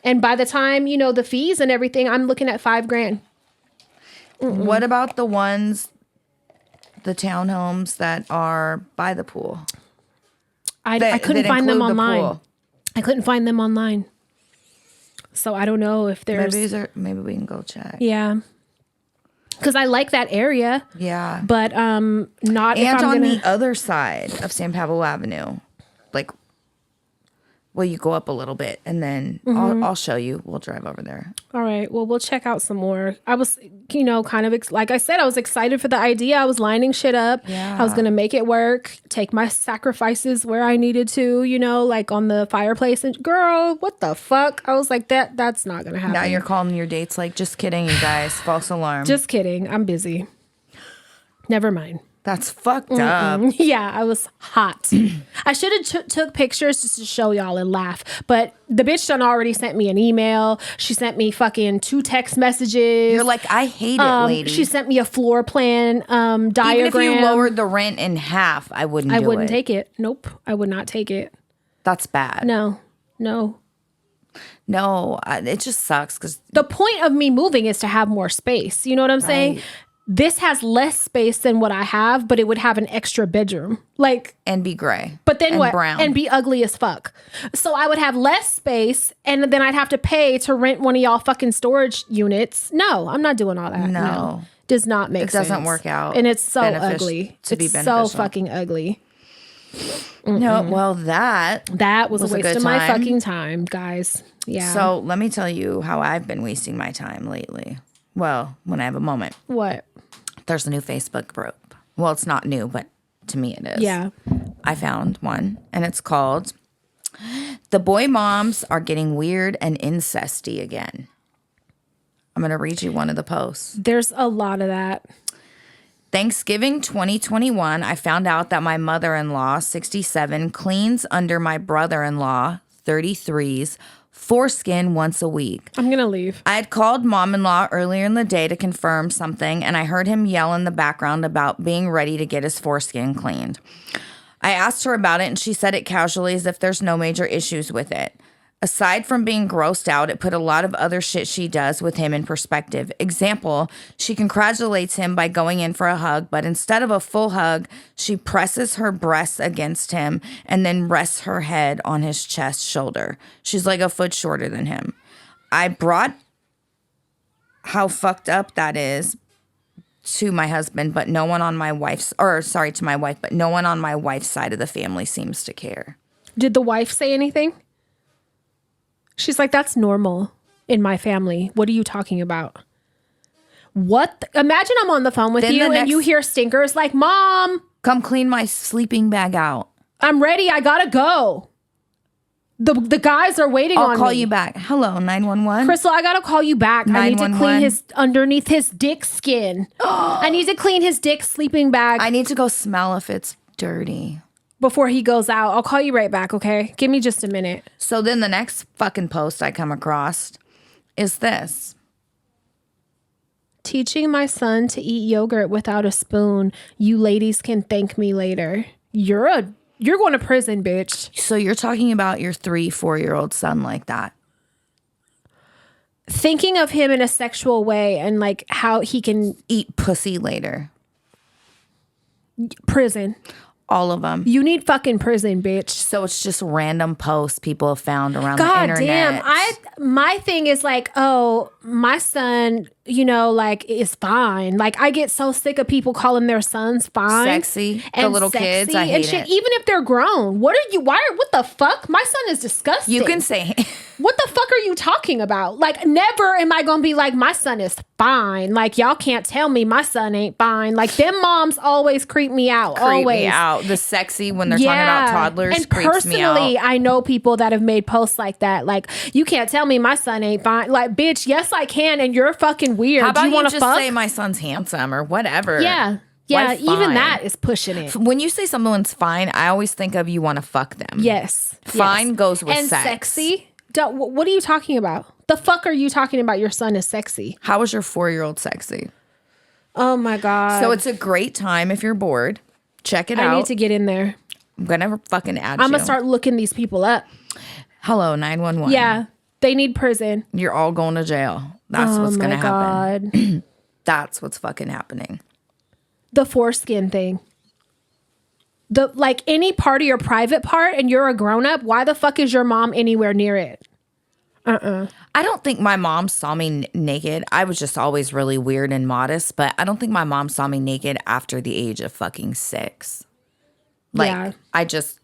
And by the time, the fees and everything, I'm looking at $5,000. What about the townhomes that are by the pool? I couldn't that find them include the online. pool? I couldn't find them online. So I don't know if there's... Maybe we can go check. Yeah. Because I like that area. Yeah. But not if And I'm on gonna... the other side of San Pablo Avenue, you go up a little bit, and then I'll show you. We'll drive over there. All right. Well, we'll check out some more. I was, kind of, like I said, I was excited for the idea. I was lining shit up. Yeah. I was going to make it work, take my sacrifices where I needed to, on the fireplace. And girl, what the fuck? I was like, that's not going to happen. Now you're calling your dates just kidding, you guys. False alarm. Just kidding. I'm busy. Never mind. That's fucked up. Yeah, I was hot. I should have took pictures just to show y'all and laugh. But the bitch done already sent me an email. She sent me fucking 2 text messages. You're like, I hate it, lady. She sent me a floor plan diagram. Even if you lowered the rent in half, I wouldn't take it. Nope, I would not take it. That's bad. No. It just sucks because The point of me moving is to have more space. You know what I'm saying? This has less space than what I have, but it would have an extra bedroom. and be gray. But then and what? Brown. And be ugly as fuck. So I would have less space, and then I'd have to pay to rent one of y'all fucking storage units. No, I'm not doing all that. No. Does not make sense. It doesn't work out. And it's so ugly. Be it's beneficial. so fucking ugly. No, well, that was a waste good of my time. fucking time, guys. Yeah. So let me tell you how I've been wasting my time lately. Well, when I have a moment. What? There's a new Facebook group. Well, it's not new, but to me it is. Yeah. I found one, and it's called The Boy Moms Are Getting Weird and Incesty Again. I'm going to read you one of the posts. There's a lot of that. Thanksgiving 2021, I found out that my mother-in-law, 67, cleans under my brother-in-law, 33's, foreskin once a week. I'm going to leave. I had called mom-in-law earlier in the day to confirm something, and I heard him yell in the background about being ready to get his foreskin cleaned. I asked her about it, and she said it casually as if there's no major issues with it. Aside from being grossed out, it put a lot of other shit she does with him in perspective. Example, she congratulates him by going in for a hug, but instead of a full hug, she presses her breasts against him and then rests her head on his chest shoulder. She's like a foot shorter than him. I brought how fucked up that is to my husband, but no one on my wife's, to my wife, but no one on my wife's side of the family seems to care. Did the wife say anything? She's like, that's normal in my family. What are you talking about? Imagine I'm on the phone with Then you the and you next- hear stinkers like, Mom, Come clean my sleeping bag out. I'm ready. I gotta go. The guys are waiting on me. I'll call you back. Hello, 911. Crystal, I gotta call you back. I need to clean 911. underneath his dick skin. I need to clean his dick sleeping bag I need to go smell if it's dirty. before he goes out. I'll call you right back, okay? Give me just a minute. So then the next fucking post I come across is this. Teaching my son to eat yogurt without a spoon. You ladies can thank me later. You're going to prison, bitch. So you're talking about your 3-4-year-old son like that. Thinking of him in a sexual way and like how he can Eat pussy later. prison. All of them. You need fucking prison, bitch. So it's just random posts people have found around the God internet. damn. My thing is like, oh, my son, like is fine. Like I get so sick of people calling their sons fine. Sexy. The little kids, I hate it. Even if they're grown. What the fuck? My son is disgusting. You can say What the fuck are you talking about? Like, never am I gonna be like, my son is fine. Like, y'all can't tell me my son ain't fine. Like, them moms always creep me out. creep always. me out. The sexy when they're talking about toddlers And creeps me out. personally, I know people that have made posts like that. Like, you can't tell me my son ain't fine. Like, bitch, yes, I can, and you're fucking weird. How about Do you want to just fuck? say my son's handsome or whatever? Yeah. Why Yeah, even fine? that is pushing it. When you say someone's fine, I always think of you want to fuck them. Yes. Fine yes. goes with and sex. sexy? What are you talking about? The fuck are you talking about your son is sexy? How is your 4-year-old sexy? Oh my God. So it's a great time if you're bored. Check it out. I need to get in there. I'm gonna fucking add I'm you. gonna start looking these people up. Hello, 911. Yeah, they need prison. You're all going to jail. That's Oh what's my gonna happen. God. That's what's fucking happening. The foreskin thing. Like any part of your private part and you're a grown up, why the fuck is your mom anywhere near it? I don't think my mom saw me naked. I was just always really weird and modest, but I don't think my mom saw me naked after the age of fucking 6. Like, Yeah. I just,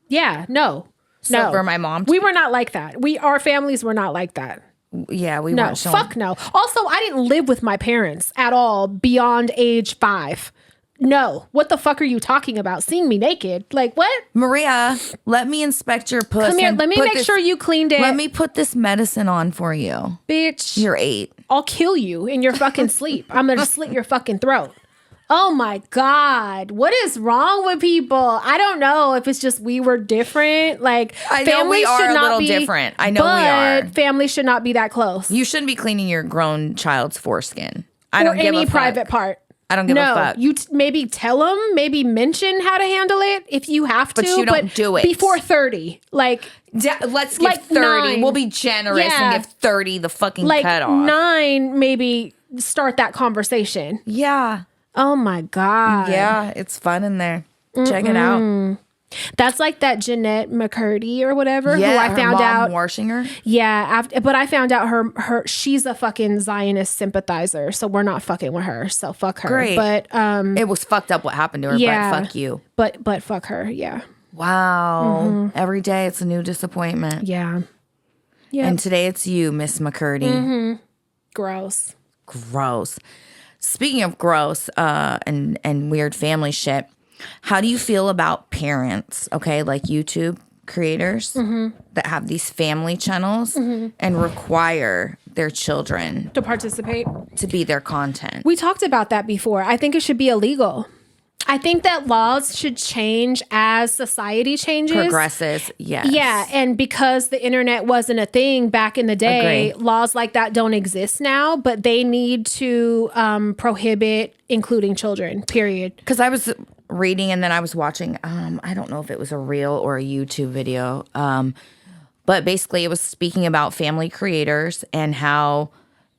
Yeah, no. so No. for my mom, We were not like that. Our families were not like that. yeah, we No, weren't showing. fuck no. Also, I didn't live with my parents at all beyond age 5. No. What the fuck are you talking about? Seeing me naked? Like, what? Maria, let me inspect your puss. Come here. and Let me put make this- sure you cleaned it. Let me put this medicine on for you. Bitch. You're 8. I'll kill you in your fucking sleep. I'm going to slit your fucking throat. Oh my God. What is wrong with people? I don't know if it's just we were different. Like, I know we families are should a not little be, different. I know we but are. families should not be that close. You shouldn't be cleaning your grown child's foreskin. I or don't give any a fuck. private part. I don't give a fuck. You maybe tell them, maybe mention how to handle it if you have to. But you don't do it. Before 30. Like, Let's give Like 30. 9. We'll be generous Yeah. and give 30 the fucking like cut off. 9, maybe start that conversation. Yeah. Oh my God. Yeah, it's fun in there. Check it out. That's like that Jeanette McCurdy or whatever, Yeah, who I her found mom out. washing her. Yeah, but I found out she's a fucking Zionist sympathizer, so we're not fucking with her. So fuck her. Great. But It was fucked up what happened to her, yeah, but fuck you. But fuck her. Yeah. Wow. Every day it's a new disappointment. Yeah. Yeah. And today it's you, Miss McCurdy. Gross. Gross. Speaking of gross and weird family shit, how do you feel about parents, okay, like YouTube creators that have these family channels and require their children To participate. to be their content? We talked about that before. I think it should be illegal. I think that laws should change as society changes. Progresses, yes. Yeah, and because the internet wasn't a thing back in the day, Agree. laws like that don't exist now, but they need to prohibit including children, period. Because I was reading and then I was watching, I don't know if it was a reel or a YouTube video, but basically it was speaking about family creators and how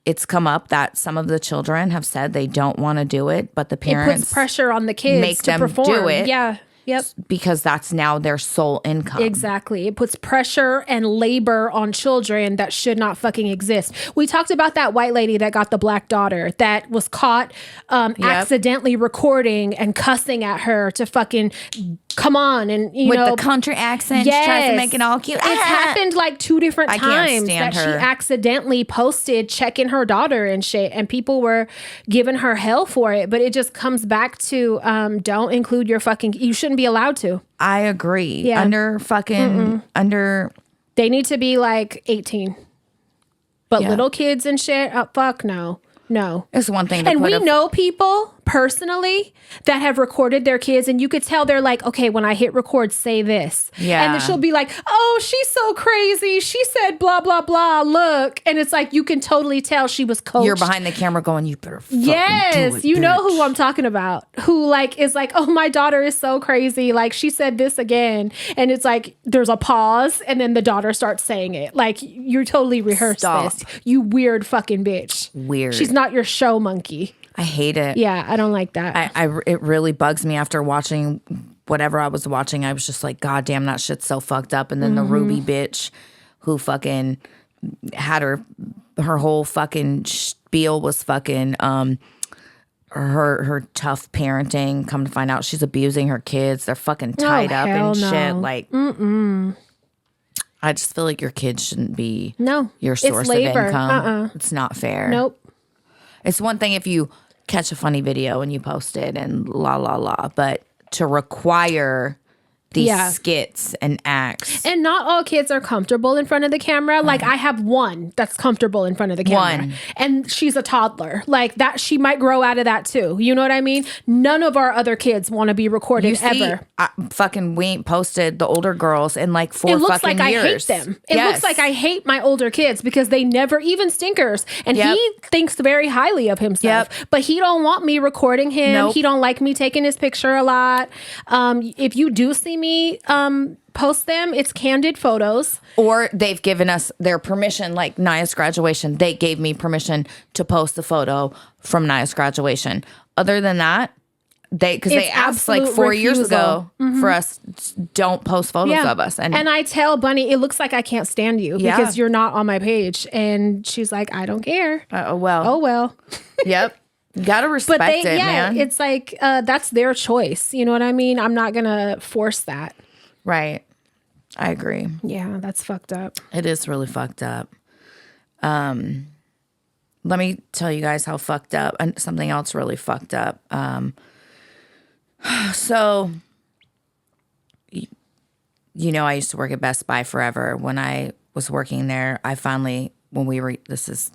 it's come up that some of the children have said they don't want to do it, but the It parents puts pressure on the kids make to them perform. do it. Yeah. Yep. Because that's now their sole income. Exactly. It puts pressure and labor on children that should not fucking exist. We talked about that white lady that got the black daughter that was caught accidentally recording and cussing at her to fucking come on and with the country accent, she tries to make it all cute. It's happened like 2 different times that her. she accidentally posted checking her daughter and shit, and people were giving her hell for it. But it just comes back to don't include your fucking. You shouldn't be allowed to. I agree. Yeah. Under. They need to be like 18. But little kids and shit, fuck no. It's one thing to and we know people personally that have recorded their kids, and you could tell they're like, okay, when I hit record, say this. Yeah. And then she'll be like, oh, she's so crazy. She said blah, blah, blah. Look. And it's like, you can totally tell she was coached. You're behind the camera going, you better fucking do it, you bitch. know who I'm talking about. Who like is like, oh, my daughter is so crazy. Like she said this again. And it's like, there's a pause and then the daughter starts saying it. Like you totally rehearsed this. You weird fucking bitch. Weird. She's not your show monkey. I hate it. Yeah, I don't like that. It really bugs me after watching whatever I was watching. I was just like, God damn, that shit's so fucked up. And then the Ruby bitch who fucking had her whole fucking spiel was fucking her tough parenting. Come to find out she's abusing her kids. They're fucking tied up and shit. Like, I just feel like your kids shouldn't be your source of income. It's not fair. Nope. It's one thing if you catch a funny video and you post it and la la la, but to require these skits and acts. And not all kids are comfortable in front of the camera. Like I have one that's comfortable in front of the camera. And she's a toddler. Like that, she might grow out of that too. You know what I mean? None of our other kids want to be recorded ever. We ain't posted the older girls in like 4 fucking years. It looks like I hate them. It looks like I hate my older kids because they never even stinkers. And he thinks very highly of himself. But he don't want me recording him. Nope. He don't like me taking his picture a lot. If you do see me post them, it's candid photos, or they've given us their permission. Like Naya's graduation, they gave me permission to post the photo from Naya's graduation. Other than that, because they asked like 4 years ago for us, don't post photos of us. And I tell Bunny, it looks like I can't stand you because you're not on my page. And she's like, I don't care. Oh well. Yep. Gotta respect it, man. It's like that's their choice. You know what I mean? I'm not gonna force that. Right. I agree. Yeah, that's fucked up. It is really fucked up. Let me tell you guys how fucked up, and something else really fucked up. So, you know, I used to work at Best Buy forever. When I was working there, I finally, this is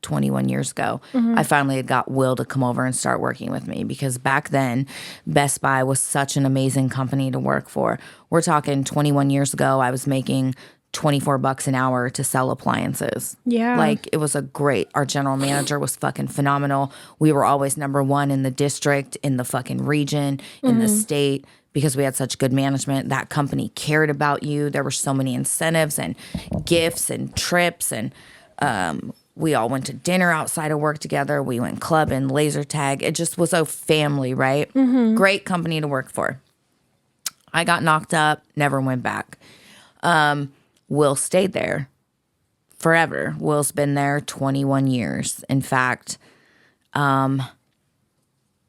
21 years ago, I finally had got Will to come over and start working with me because back then Best Buy was such an amazing company to work for. We're talking 21 years ago, I was making $24 an hour to sell appliances. Yeah. Like it was our general manager was fucking phenomenal. We were always number 1 in the district, in the fucking region, in the state, because we had such good management. That company cared about you. There were so many incentives and gifts and trips, and we all went to dinner outside of work together. We went clubbing, laser tag. It just was a family, right? Great company to work for. I got knocked up, never went back. Will stayed there forever. Will's been there 21 years. In fact, about,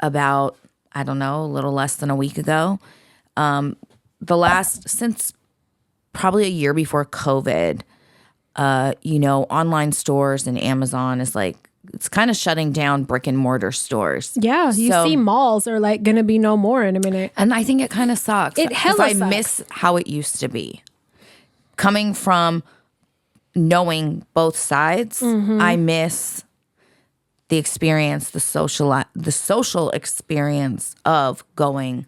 I don't know, a little less than a week ago, since probably a year before COVID, online stores and Amazon is like, it's kind of shutting down brick and mortar stores. Yeah, you see malls are like going to be no more in a minute. And I think it kind of sucks. It hella sucks. I miss how it used to be. Coming from knowing both sides, I miss the experience, the social experience of going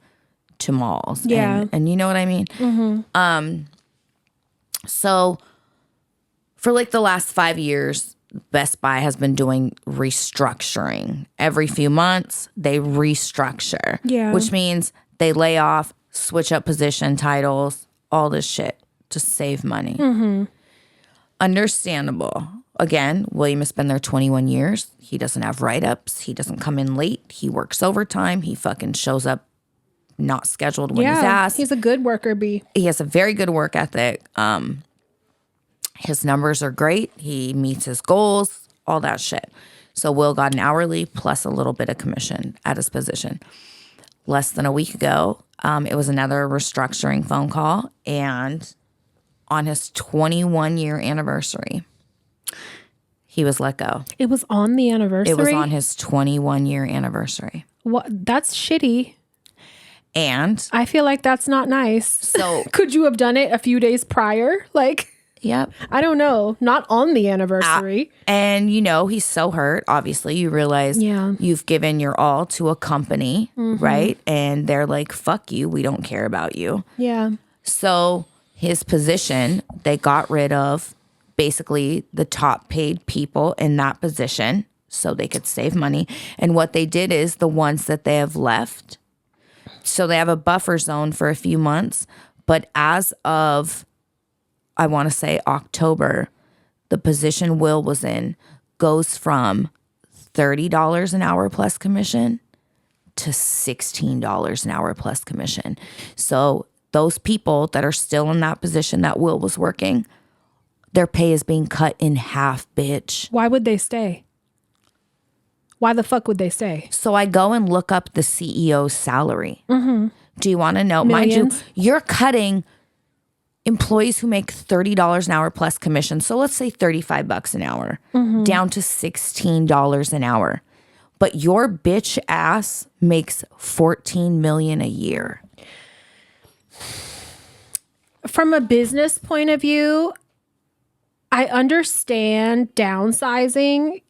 to malls. Yeah. And you know what I mean? So for like the last 5 years, Best Buy has been doing restructuring. Every few months, they restructure. Yeah. Which means they lay off, switch up position titles, all this shit to save money. Understandable. Again, William has been there 21 years. He doesn't have write-ups. He doesn't come in late. He works overtime. He fucking shows up not scheduled when he's asked. He's a good worker bee. He has a very good work ethic. His numbers are great. He meets his goals, all that shit. So Will got an hourly plus a little bit of commission at his position. Less than a week ago, it was another restructuring phone call. And on his 21-year anniversary, he was let go. It was on the anniversary? It was on his 21-year anniversary. What? That's shitty. And I feel like that's not nice. So could you have done it a few days prior? Like, yep. I don't know. Not on the anniversary. And, you know, he's so hurt. Obviously, you realize you've given your all to a company, right? And they're like, fuck you. We don't care about you. Yeah. So his position, they got rid of basically the top paid people in that position so they could save money. And what they did is the ones that they have left, so they have a buffer zone for a few months. But as of, I want to say October, the position Will was in goes from $30 an hour plus commission to $16 an hour plus commission. So those people that are still in that position that Will was working, their pay is being cut in half, bitch. Why would they stay? Why the fuck would they stay? So I go and look up the CEO's salary. Do you want to know? Millions? Mind you, you're cutting employees who make $30 an hour plus commission. So let's say $35 an hour down to $16 an hour. But your bitch ass makes $14 million a year. From a business point of view, I understand downsizing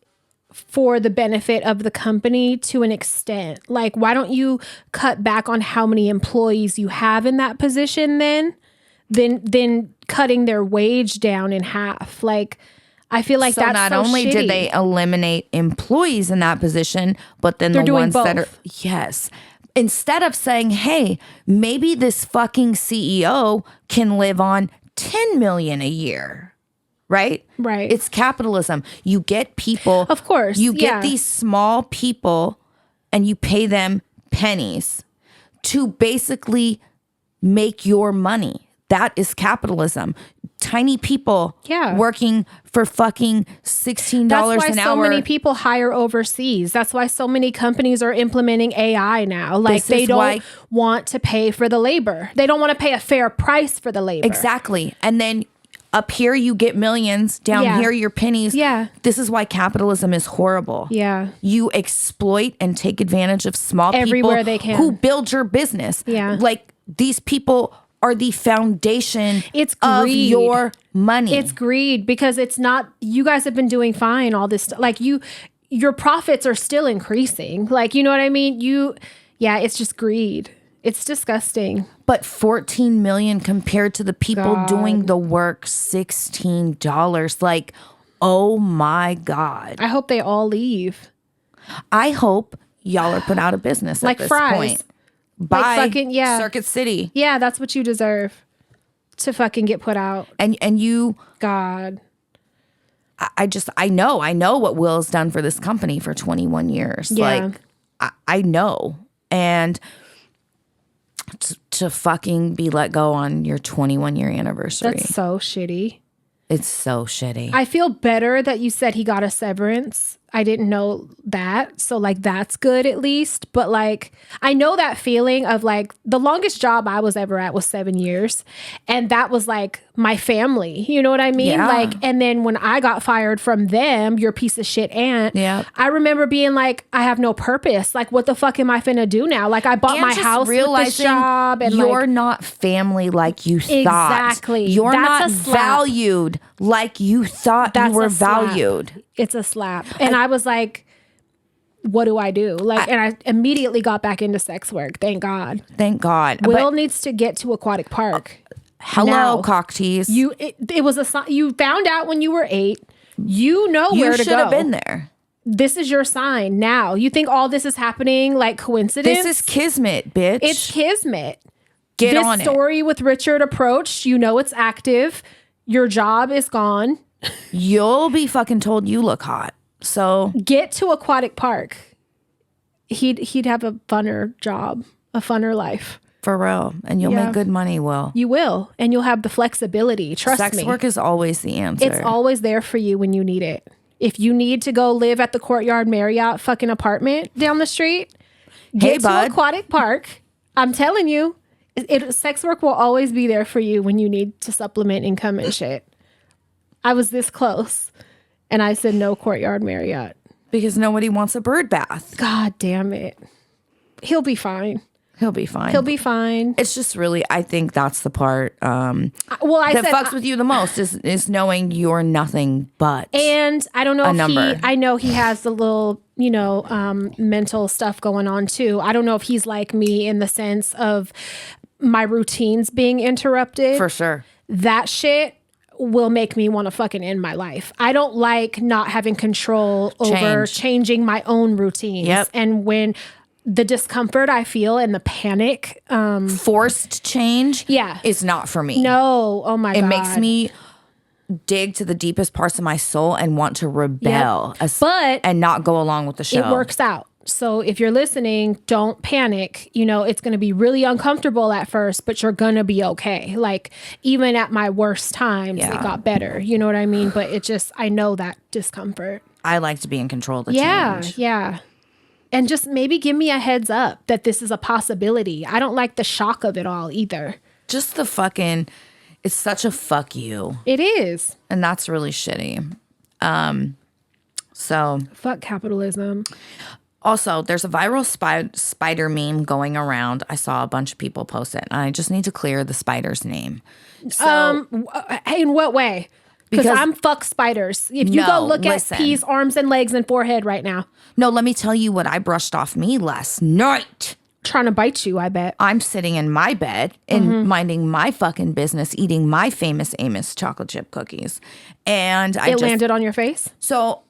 for the benefit of the company to an extent. Like, why don't you cut back on how many employees you have in that position then cutting their wage down in half? Like, I feel like so that's not so only shitty. did they eliminate employees in that position, but then They're the doing ones that are, both. yes. Instead of saying, hey, maybe this fucking CEO can live on $10 million a year. Right? Right. It's capitalism. You get people. Of course, You get yeah. these small people and you pay them pennies to basically make your money. That is capitalism. Tiny people working for fucking $16 That's why an so hour. many people hire overseas. That's why so many companies are implementing AI now. Like, they don't want to pay for the labor. They don't want to pay a fair price for the labor. Exactly. And then up here you get millions, down here you're pennies. Yeah. This is why capitalism is horrible. Yeah. You exploit and take advantage of small Everywhere people they can. who build your business. Yeah. Like, these people are the foundation It's of greed. your money. It's greed, because it's not, you guys have been doing fine all this like your profits are still increasing. Like, you know what I mean? It's just greed. It's disgusting. But $14 million compared to the people doing the work, $16. Like, oh my God. I hope they all leave. I hope y'all are put out of business Like at this fries. point. By fucking, Circuit City. Yeah, that's what you deserve, to fucking get put out. And you, God. I know what Will's done for this company for 21 years. Yeah. Like, I know. And to fucking be let go on your 21-year anniversary. That's so shitty. It's so shitty. I feel better that you said he got a severance. I didn't know that. So, like, that's good at least. But, like, I know that feeling of, like, the longest job I was ever at was 7 years. And that was, like, my family. You know what I mean? Yeah. Like, and then when I got fired from them, your piece of shit aunt, Yep. I remember being like, I have no purpose. Like, what the fuck am I finna do now? Like, I bought And my just house with this realizing job. And, you're like, not family like you thought. Exactly. You're That's not a slap. valued like you thought you were a slap. valued. It's a slap. And I was like, what do I do? Like, and I immediately got back into sex work. Thank God. Thank God. Will needs to get to Aquatic Park. Hello, now. cock tease. It was you found out when you were 8. You know where to go. You should have been there. This is your sign now. You think all this is happening like coincidence? This is Kismet, bitch. It's Kismet. Get this on it. story with Richard approached. You know it's active. Your job is gone. You'll be fucking told you look hot. So Get to Aquatic Park. He'd have a funner job, a funner life. For real. And you'll make good money, Will. You will. And you'll have the flexibility. Trust me. Sex work is always the answer. It's always there for you when you need it. If you need to go live at the Courtyard Marriott fucking apartment down the street, get to Aquatic Park. I'm telling you, sex work will always be there for you when you need to supplement income and shit. I was this close and I said no Courtyard Marriott. Because nobody wants a bird bath. God damn it. He'll be fine. He'll be fine. He'll be fine. It's just really, I think that's the part that fucks with you the most is knowing you're nothing but. And I don't know if I know he has a little, mental stuff going on too. I don't know if he's like me in the sense of my routines being interrupted. For sure. That shit will make me want to fucking end my life. I don't like not having control over changing my own routines. Yep. And when the discomfort I feel and the panic. Forced change is not for me. No. Oh my God. It makes me dig to the deepest parts of my soul and want to rebel and not go along with the show. It works out. So if you're listening, don't panic. It's going to be really uncomfortable at first, but you're going to be okay. Like even at my worst times, it got better. You know what I mean? But I know that discomfort. I like to be in control of the change. Yeah. And just maybe give me a heads up that this is a possibility. I don't like the shock of it all either. Just the fucking, it's such a fuck you. It is. And that's really shitty. So. Fuck capitalism. Also, there's a viral spider meme going around. I saw a bunch of people post it. And I just need to clear the spider's name. So, in what way? Because I'm fuck spiders. If you go look at P's arms and legs and forehead right now. No, let me tell you what I brushed off me last night. Trying to bite you, I bet. I'm sitting in my bed and minding my fucking business, eating my famous Amos chocolate chip cookies. And it landed on your face? So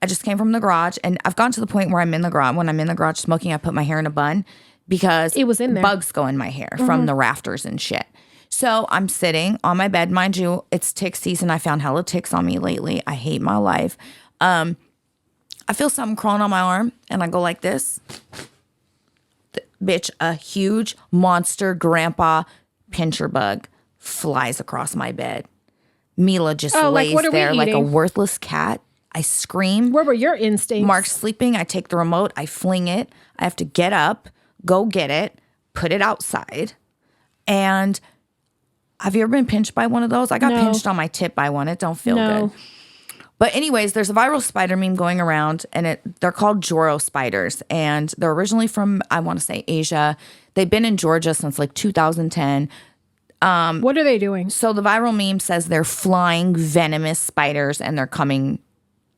I just came from the garage and I've gotten to the point where I'm in the garage. When I'm in the garage smoking, I put my hair in a bun because it was in there. Bugs go in my hair from the rafters and shit. So I'm sitting on my bed. Mind you, it's tick season. I found hella ticks on me lately. I hate my life. I feel something crawling on my arm and I go like this. Bitch, a huge monster grandpa pincher bug flies across my bed. Mila just lays there like a worthless cat. I scream. Where were your instincts? Mark's sleeping. I take the remote. I fling it. I have to get up, go get it, put it outside. And have you ever been pinched by one of those? I got pinched on my tip by one. It don't feel good. But anyways, there's a viral spider meme going around and they're called Joro spiders. And they're originally from, I want to say, Asia. They've been in Georgia since like 2010. What are they doing? So the viral meme says they're flying venomous spiders and they're coming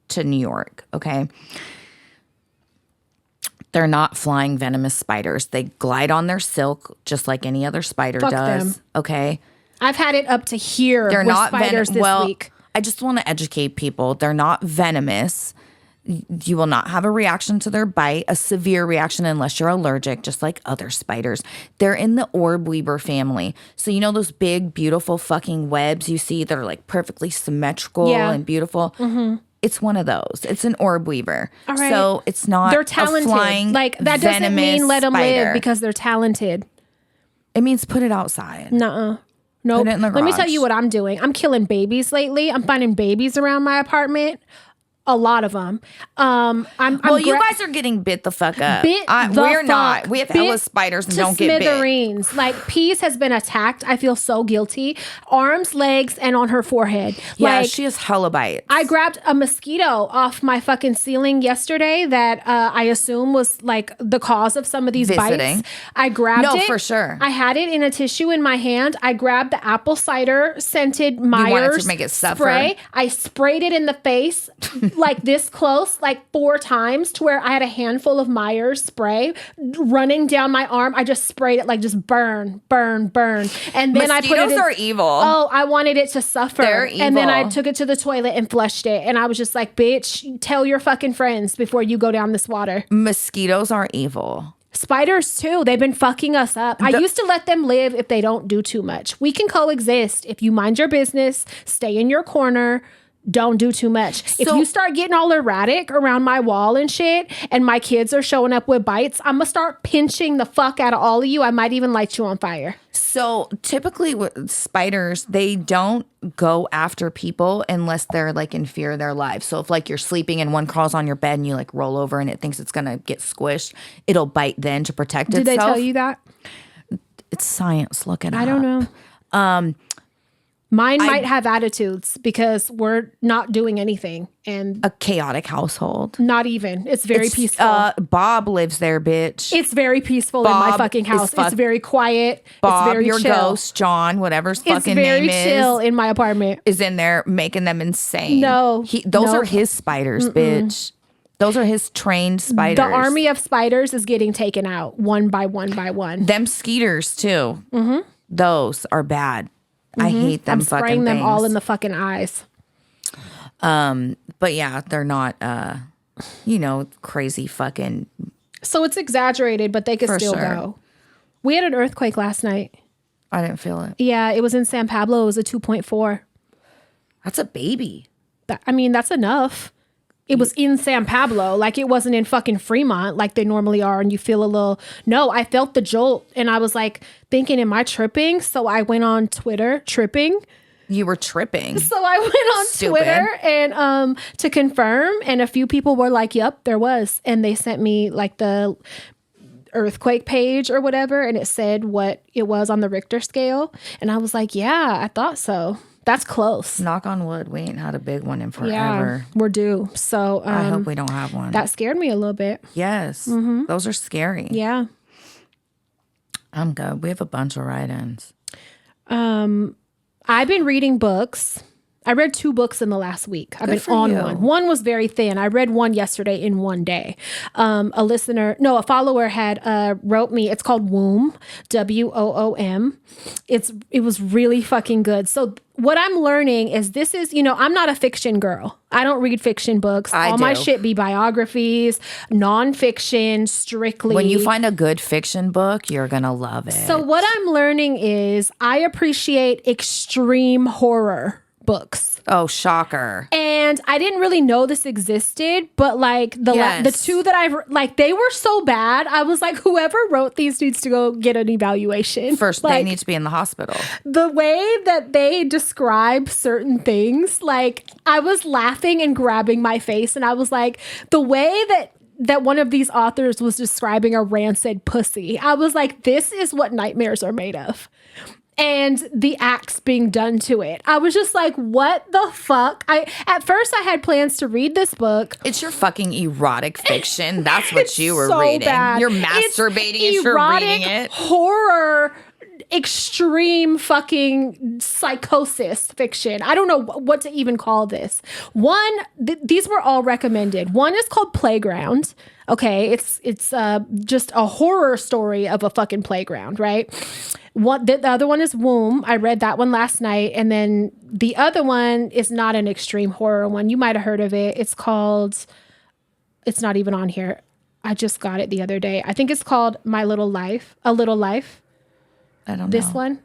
to New York, okay? They're not flying venomous spiders. They glide on their silk just like any other spider does, okay? I've had it up to here with spiders this week. I just want to educate people. They're not venomous. You will not have a reaction to their bite, a severe reaction unless you're allergic, just like other spiders. They're in the orb weaver family. So you know those big, beautiful fucking webs you see that are like perfectly symmetrical and beautiful? Mm-hmm. It's one of those. It's an orb weaver. All right. So it's not they're talented. A flying like that doesn't mean let them live because they're talented. It means put it outside. Nuh-uh. Nope. Put it in the garage. Let me tell you what I'm doing. I'm killing babies lately. I'm finding babies around my apartment. A lot of them. You guys are getting bit the fuck up. We're not. We have hella spiders and don't get bit. Like Peas has been attacked. I feel so guilty. Arms, legs, and on her forehead. Yeah, like, she has hella bites. I grabbed a mosquito off my fucking ceiling yesterday that I assume was like the cause of some of these bites. I grabbed it. No, for sure. I had it in a tissue in my hand. I grabbed the apple cider scented Myers you wanted to make it suffer. Spray. I sprayed it in the face. Like this close, like 4 times to where I had a handful of Myers spray running down my arm. I just sprayed it like just burn, burn, burn. And then Mosquitoes are evil. Oh, I wanted it to suffer. They're evil. And then I took it to the toilet and flushed it. And I was just like, bitch, tell your fucking friends before you go down this water. Mosquitoes are evil. Spiders too. They've been fucking us up. I used to let them live if they don't do too much. We can coexist if you mind your business, stay in your corner, don't do too much. If you start getting all erratic around my wall and shit, and my kids are showing up with bites, I'm gonna start pinching the fuck out of all of you. I might even light you on fire. So typically with spiders, they don't go after people unless they're like in fear of their lives. So if like you're sleeping and one crawls on your bed and you like roll over and it thinks it's gonna get squished, it'll bite then to protect itself. Did they tell you that? It's science. Look it up. I don't know. Mine might have attitudes because we're not doing anything, and a chaotic household. Not even. It's very peaceful. Bob lives there, bitch. It's very peaceful in my fucking house. It's very quiet. Bob, it's very your chill. Ghost, John, whatever's fucking name is. It's very chill in my apartment. Is in there making them insane. No. Those are his spiders, bitch. Those are his trained spiders. The army of spiders is getting taken out one by one by one. Them skeeters too. Mm-hmm. Those are bad. I hate them. I'm spraying them all in the fucking eyes. But yeah, they're not, crazy fucking. So it's exaggerated, but they could still go. We had an earthquake last night. I didn't feel it. Yeah, it was in San Pablo. It was a 2.4. That's a baby. That's enough. It was in San Pablo. Like, it wasn't in fucking Fremont like they normally are. And you feel a little... No, I felt the jolt. And I was like thinking, am I tripping? So I went on Twitter, tripping. You were tripping. So I went on Twitter and to confirm. And a few people were like, yep, there was. And they sent me like the earthquake page or whatever. And it said what it was on the Richter scale. And I was like, yeah, I thought so. That's close. Knock on wood. We ain't had a big one in forever. Yeah, we're due. So I hope we don't have one. That scared me a little bit. Yes. Those are scary. Yeah. I'm good. We have a bunch of write-ins. I've been reading books. I read 2 books in the last week. I've been on one. One was very thin. I read one yesterday in one day. A follower had wrote me. It's called Womb, WOOM. It was really fucking good. So what I'm learning is this is, I'm not a fiction girl. I don't read fiction books. All my shit be biographies, nonfiction, strictly. When you find a good fiction book, you're going to love it. So what I'm learning is I appreciate extreme horror books. Oh, shocker. And I didn't really know this existed, but like the 2 that I've like, they were so bad. I was like, whoever wrote these needs to go get an evaluation. First, they need to be in the hospital. The way that they describe certain things, like I was laughing and grabbing my face, and I was like, the way that one of these authors was describing a rancid pussy, I was like, this is what nightmares are made of. And the acts being done to it. I was just like, what the fuck? At first I had plans to read this book. It's your fucking erotic fiction. That's what you were reading. Bad. You're masturbating as you're reading it. Horror, extreme fucking psychosis fiction. I don't know what to even call this. These were all recommended. One is called Playground. Okay, it's just a horror story of a fucking playground, right? The other one is Womb. I read that one last night. And then the other one is not an extreme horror one. You might have heard of it. It's not even on here. I just got it the other day. I think it's called A Little Life. I don't know. This one?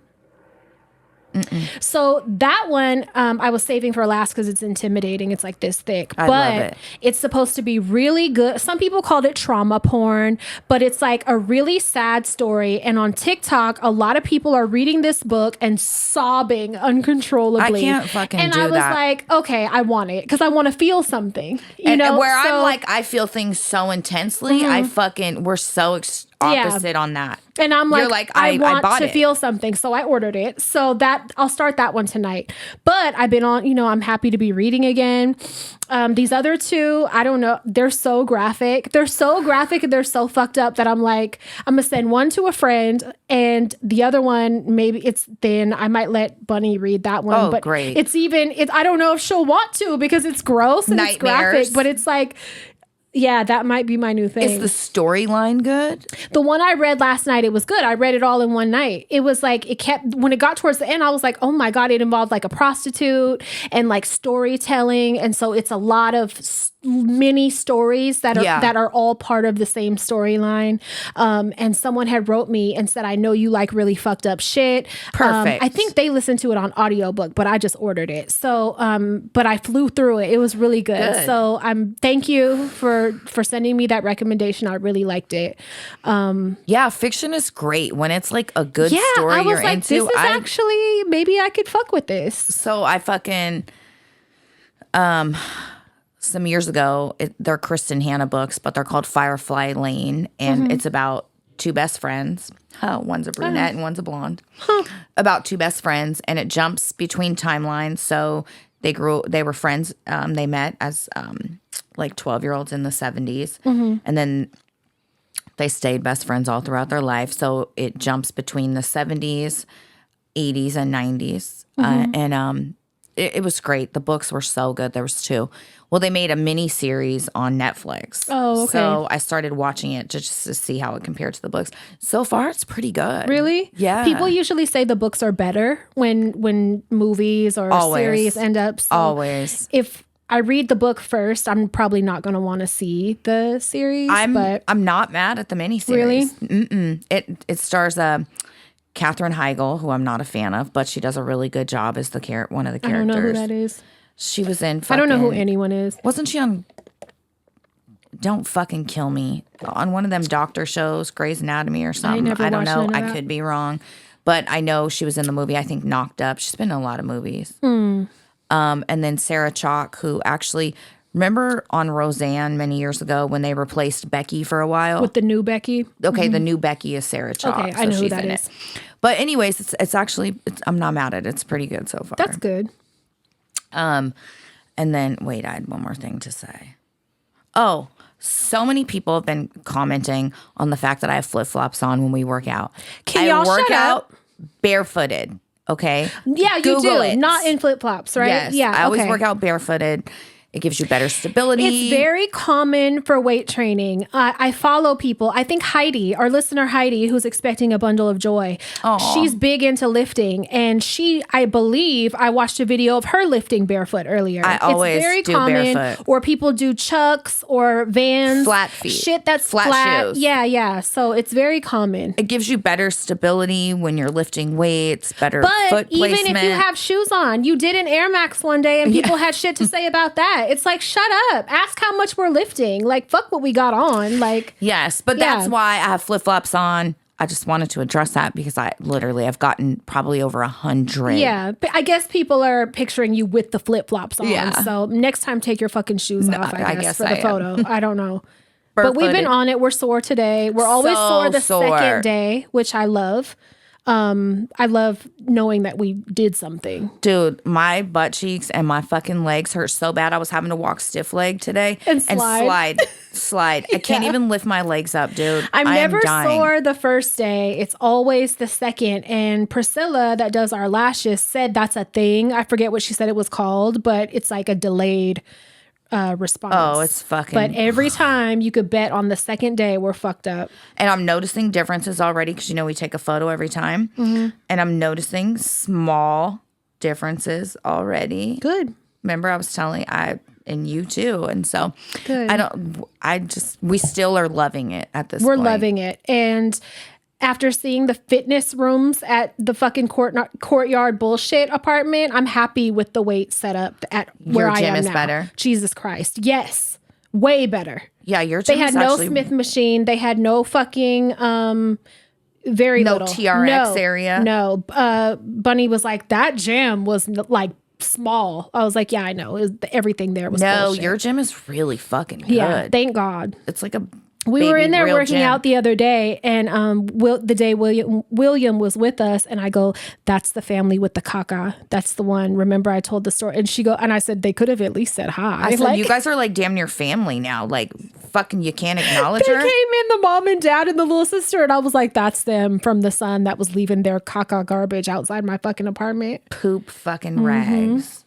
Mm-mm. So that one I was saving for last because it's intimidating. It's like this thick. I love it. It's supposed to be really good. Some people called it trauma porn, but it's like a really sad story. And on TikTok, a lot of people are reading this book and sobbing uncontrollably. I can't fucking do that. And I was like, okay, I want it because I want to feel something. And I'm like, I feel things so intensely. We're so opposite on that. And I'm like, I want to feel something. So I ordered it. So I'll start that one tonight. But I've been on, I'm happy to be reading again. These other 2, I don't know. They're so graphic. They're so graphic and they're so fucked up that I'm like, I'm going to send one to a friend and the other one, maybe it's thin. I might let Bunny read that one. Oh, but great. I don't know if she'll want to because it's gross and it's graphic, but it's like, Yeah, that might be my new thing. Is the storyline good? The one I read last night, it was good. I read it all in one night. It was like, it kept, when it got towards the end, I was like, oh my God, it involved like a prostitute and like storytelling. And so it's a lot of mini stories that are all part of the same storyline. And someone had wrote me and said, I know you like really fucked up shit. Perfect. I think they listened to it on audiobook, but I just ordered it. So, but I flew through it. It was really good. So thank you for sending me that recommendation. I really liked it. Yeah, fiction is great when it's like a good story I was you're like, into. This is actually, maybe I could fuck with this. So I fucking some years ago, they're Kristen Hanna books, but they're called Firefly Lane, and it's about two best friends. One's a brunette and one's a blonde. About two best friends, and it jumps between timelines. So they were friends. They met as like 12-year-olds in the 70s, and then they stayed best friends all throughout their life. So it jumps between the 70s, 80s, and 90s, and it was great. The books were so good. There was two. Well, they made a mini series on Netflix. Oh, okay. So I started watching it just to see how it compared to the books. So far, it's pretty good. Really? Yeah. People usually say the books are better when movies or series end up. So Always. If I read the book first, I'm probably not going to want to see the series. I'm not mad at the miniseries. Really? Mm-mm. It stars Katherine Heigl, who I'm not a fan of, but she does a really good job as one of the characters. I don't know who that is. She was in I don't know who anyone is. Wasn't she on Don't Fucking Kill Me? On one of them doctor shows, Grey's Anatomy or something. I don't know. I could be wrong. But I know she was in the movie, I think, Knocked Up. She's been in a lot of movies. And then Sarah Chalk, who actually... Remember on Roseanne many years ago when they replaced Becky for a while? With the new Becky? Okay, the new Becky is Sarah Chalk. Okay, I know who that is. But anyways, it's actually, I'm not mad at it. It's pretty good so far. That's good. And then, wait, I had one more thing to say. Oh, so many people have been commenting on the fact that I have flip-flops on when we work out. Can y'all work shut out up? barefooted, okay? Yeah, you Google do. it. Not in flip-flops, right? Yes, Yeah, I always work out barefooted. It gives you better stability. It's very common for weight training. I follow people. I think Heidi, our listener Heidi, who's expecting a bundle of joy, she's big into lifting. And I believe I watched a video of her lifting barefoot earlier. I always it's very do common. barefoot. Or people do chucks or Vans. Flat feet. Shit that's flat. shoes. Yeah. So it's very common. It gives you better stability when you're lifting weights, better But foot even placement. if you have shoes on, you did an Air Max one day and people had shit to say about that. It's like, shut up. Ask how much we're lifting. Like, fuck what we got on. Like, yes, but that's why I have flip-flops on. I just wanted to address that because I literally have gotten probably over 100. Yeah, but I guess people are picturing you with the flip-flops on. Yeah. So next time, take your fucking shoes off, I guess for the photo. I don't know. But we've been on it. We're sore today. We're always sore the second day, which I love. I love knowing that we did something. Dude, my butt cheeks and my fucking legs hurt so bad. I was having to walk stiff leg today and slide. I can't even lift my legs up, dude. I'm never sore the first day. It's always the second. And Priscilla, that does our lashes, said that's a thing. I forget what she said it was called, but it's like a delayed response. Oh, it's fucking... But every time you could bet on the second day we're fucked up. And I'm noticing differences already because, we take a photo every time. Mm-hmm. And I'm noticing small differences already. Good. Remember I was telling and you too. And so good. We still are loving it at this point. We're loving it. And after seeing the fitness rooms at the fucking courtyard bullshit apartment, I'm happy with the weight set up at where I am now. Your gym is better? Jesus Christ. Yes. Way better. Yeah, your gym is actually... They had no Smith machine. They had no fucking... very little. No TRX area? No. Bunny was like, that gym was like small. I was like, yeah, I know. Everything there was bullshit. Your gym is really fucking good. Yeah, thank God. It's like a... We were in there working gym. out the other day, and the day William was with us, and I go, "That's the family with the caca. That's the one." Remember, I told the story, and I said they could have at least said hi. I said, you guys are like damn near family now. Like fucking, you can't acknowledge her. They came in, the mom and dad and the little sister, and I was like, "That's them from the son that was leaving their caca garbage outside my fucking apartment." Poop fucking rags.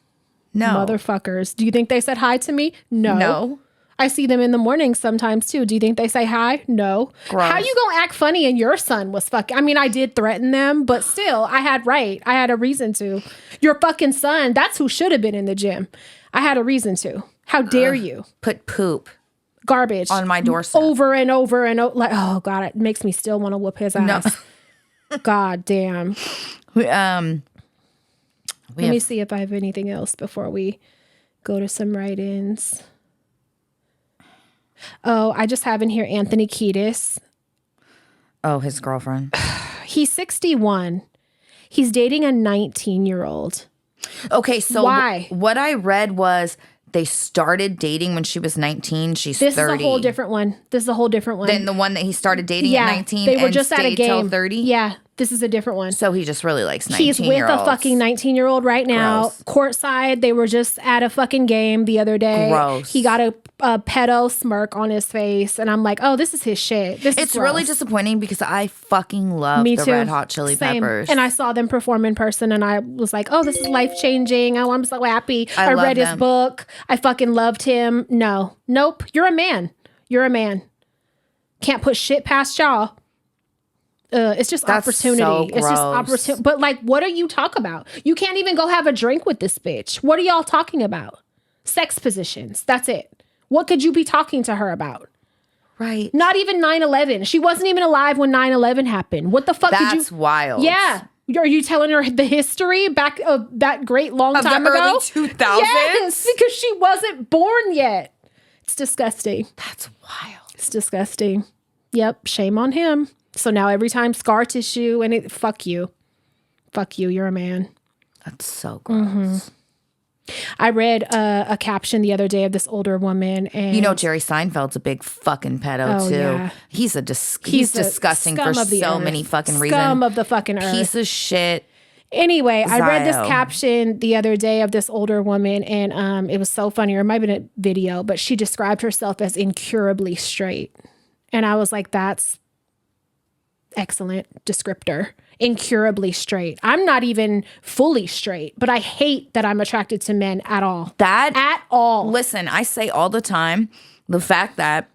No motherfuckers. Do you think they said hi to me? No. I see them in the morning sometimes too. Do you think they say hi? No. Gross. How you gonna act funny and your son was fucking? I mean, I did threaten them, but still, I had a reason to. Your fucking son, that's who should have been in the gym. I had a reason to. How dare you? Put poop Garbage on my doorstep. over and over and over. Like, oh God, it makes me still want to whoop his ass. God damn. Let me see if I have anything else before we go to some write-ins. Oh, I just have in here Anthony Kiedis. Oh, his girlfriend. He's 61. He's dating a 19-year-old. Okay, so why? What I read was they started dating when she was 19. She's 30. This is a whole different one. Than the one that he started dating at 19 they were and just at a stayed game. till 30? Yeah, this is a different one. So he just really likes 19-year-olds. He's with a fucking 19-year-old right now. Gross. Courtside, they were just at a fucking game the other day. Gross. He got a pedo smirk on his face, and I'm like, oh, this is his shit. It's really disappointing because I fucking love Me the too. Red Hot Chili Same. Peppers. And I saw them perform in person, and I was like, oh, this is life-changing. Oh, I'm so happy. I love read his them. book. I fucking loved him. No. Nope. You're a man. You're a man. Can't put shit past y'all. It's just That's opportunity. so It's just gross. opportunity. But like, what do you talk about? You can't even go have a drink with this bitch. What are y'all talking about? Sex positions. That's it. What could you be talking to her about? Right. Not even 9/11. She wasn't even alive when 9/11 happened. What the fuck did you? That's wild. Yeah. Are you telling her the history back of that great long Of time the ago? early 2000s? Yes, because she wasn't born yet. It's disgusting. That's wild. It's disgusting. Yep. Shame on him. So now every time scar tissue and it, fuck you. Fuck you. You're a man. That's so gross. I read a caption the other day of this older woman, and You know, Jerry Seinfeld's a big fucking pedo, Oh, too. yeah. He's a disgusting for scum of the so earth. many fucking reasons. Scum of the fucking earth. Piece of shit. Anyway, I read this Zio. caption the other day of this older woman, and it was so funny. Or it might have been a video, but she described herself as incurably straight. And I was like, that's excellent descriptor. Incurably straight. I'm not even fully straight, but I hate that I'm attracted to men at all. At all. Listen, I say all the time, the fact that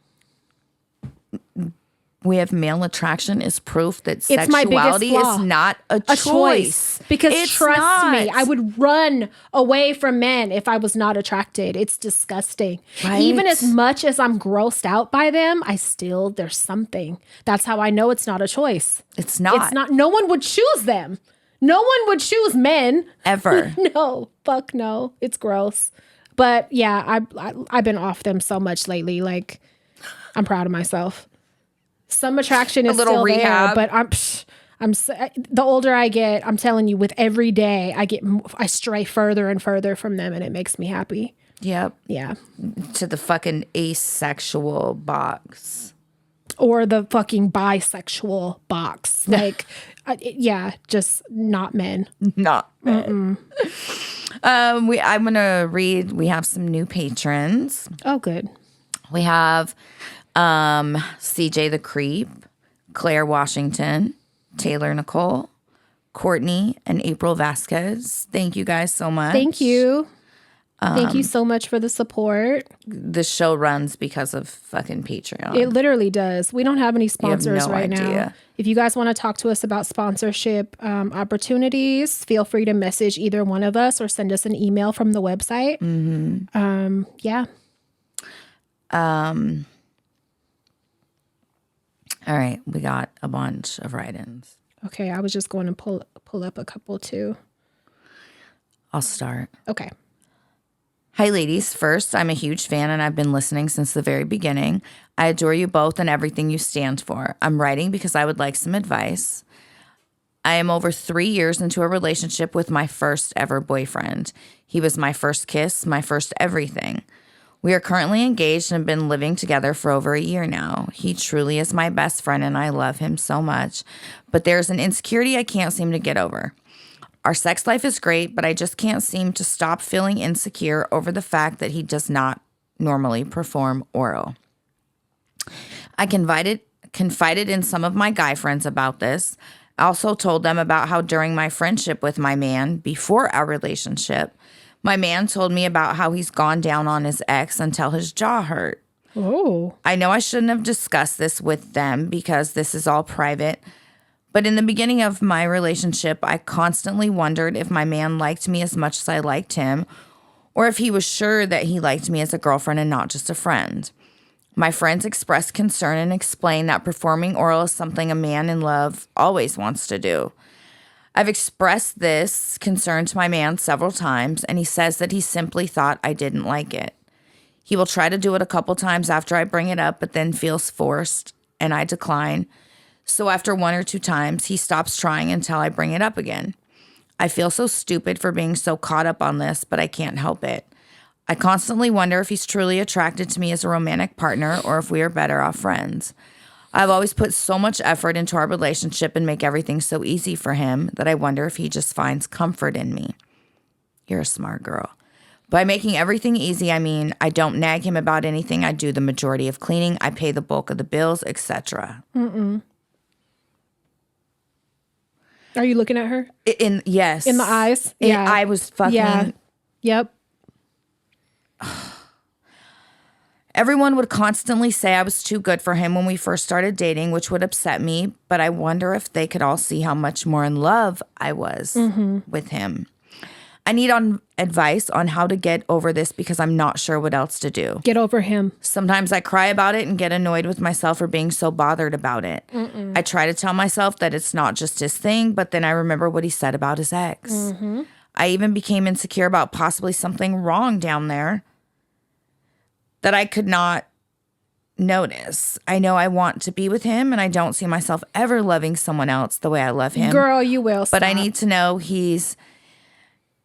we have male attraction is proof that It's my biggest sexuality flaw. is not a choice. Because It's trust not. me, I would run away from men if I was not attracted. It's disgusting. Right? Even as much as I'm grossed out by them, there's something. That's how I know it's not a choice. It's not. It's not. No one would choose them. No one would choose men. Ever. No, fuck no. It's gross. But yeah, I've been off them so much lately. Like, I'm proud of myself. Some attraction is little still rehab. there, but the older I get, I'm telling you, with every day, I stray further and further from them, and it makes me happy. Yep. Yeah. To the fucking asexual box. Or the fucking bisexual box. Like, yeah, just not men. Not. I'm gonna read. We have some new patrons. Oh, good. We have CJ the Creep, Claire Washington, Taylor Nicole, Courtney, and April Vasquez. Thank you guys so much. Thank you. Thank you so much for the support. The show runs because of fucking Patreon. It literally does. We don't have any sponsors no right now. idea. If you guys want to talk to us about sponsorship opportunities, feel free to message either one of us or send us an email from the website. Yeah. All right, we got a bunch of write-ins. Okay, I was just going to pull up a couple too. I'll start. Okay. Hi, ladies. First, I'm a huge fan and I've been listening since the very beginning. I adore you both and everything you stand for. I'm writing because I would like some advice. I am over 3 years into a relationship with my first ever boyfriend. He was my first kiss, my first everything. We are currently engaged and have been living together for over a year now. He truly is my best friend and I love him so much. But there's an insecurity I can't seem to get over. Our sex life is great, but I just can't seem to stop feeling insecure over the fact that he does not normally perform oral. I confided in some of my guy friends about this. I also told them about how during my friendship with my man, before our relationship, my man told me about how he's gone down on his ex until his jaw hurt. Oh. I know I shouldn't have discussed this with them because this is all private. But in the beginning of my relationship, I constantly wondered if my man liked me as much as I liked him, or if he was sure that he liked me as a girlfriend and not just a friend. My friends expressed concern and explained that performing oral is something a man in love always wants to do. I've expressed this concern to my man several times, and he says that he simply thought I didn't like it. He will try to do it a couple times after I bring it up, but then feels forced, and I decline. So after 1 or 2 times, he stops trying until I bring it up again. I feel so stupid for being so caught up on this, but I can't help it. I constantly wonder if he's truly attracted to me as a romantic partner or if we are better off friends. I've always put so much effort into our relationship and make everything so easy for him that I wonder if he just finds comfort in me. You're a smart girl. By making everything easy, I mean I don't nag him about anything. I do the majority of cleaning. I pay the bulk of the bills, etc. Are you looking at her? Yes. In the eyes? Yeah. I was fucking... Yeah. Yep. Everyone would constantly say I was too good for him when we first started dating, which would upset me, but I wonder if they could all see how much more in love I was with him. I need advice on how to get over this because I'm not sure what else to do. Get over him. Sometimes I cry about it and get annoyed with myself for being so bothered about it. I try to tell myself that it's not just his thing, but then I remember what he said about his ex. I even became insecure about possibly something wrong down there that I could not notice. I know I want to be with him and I don't see myself ever loving someone else the way I love him. Girl, you will. But I need to know he's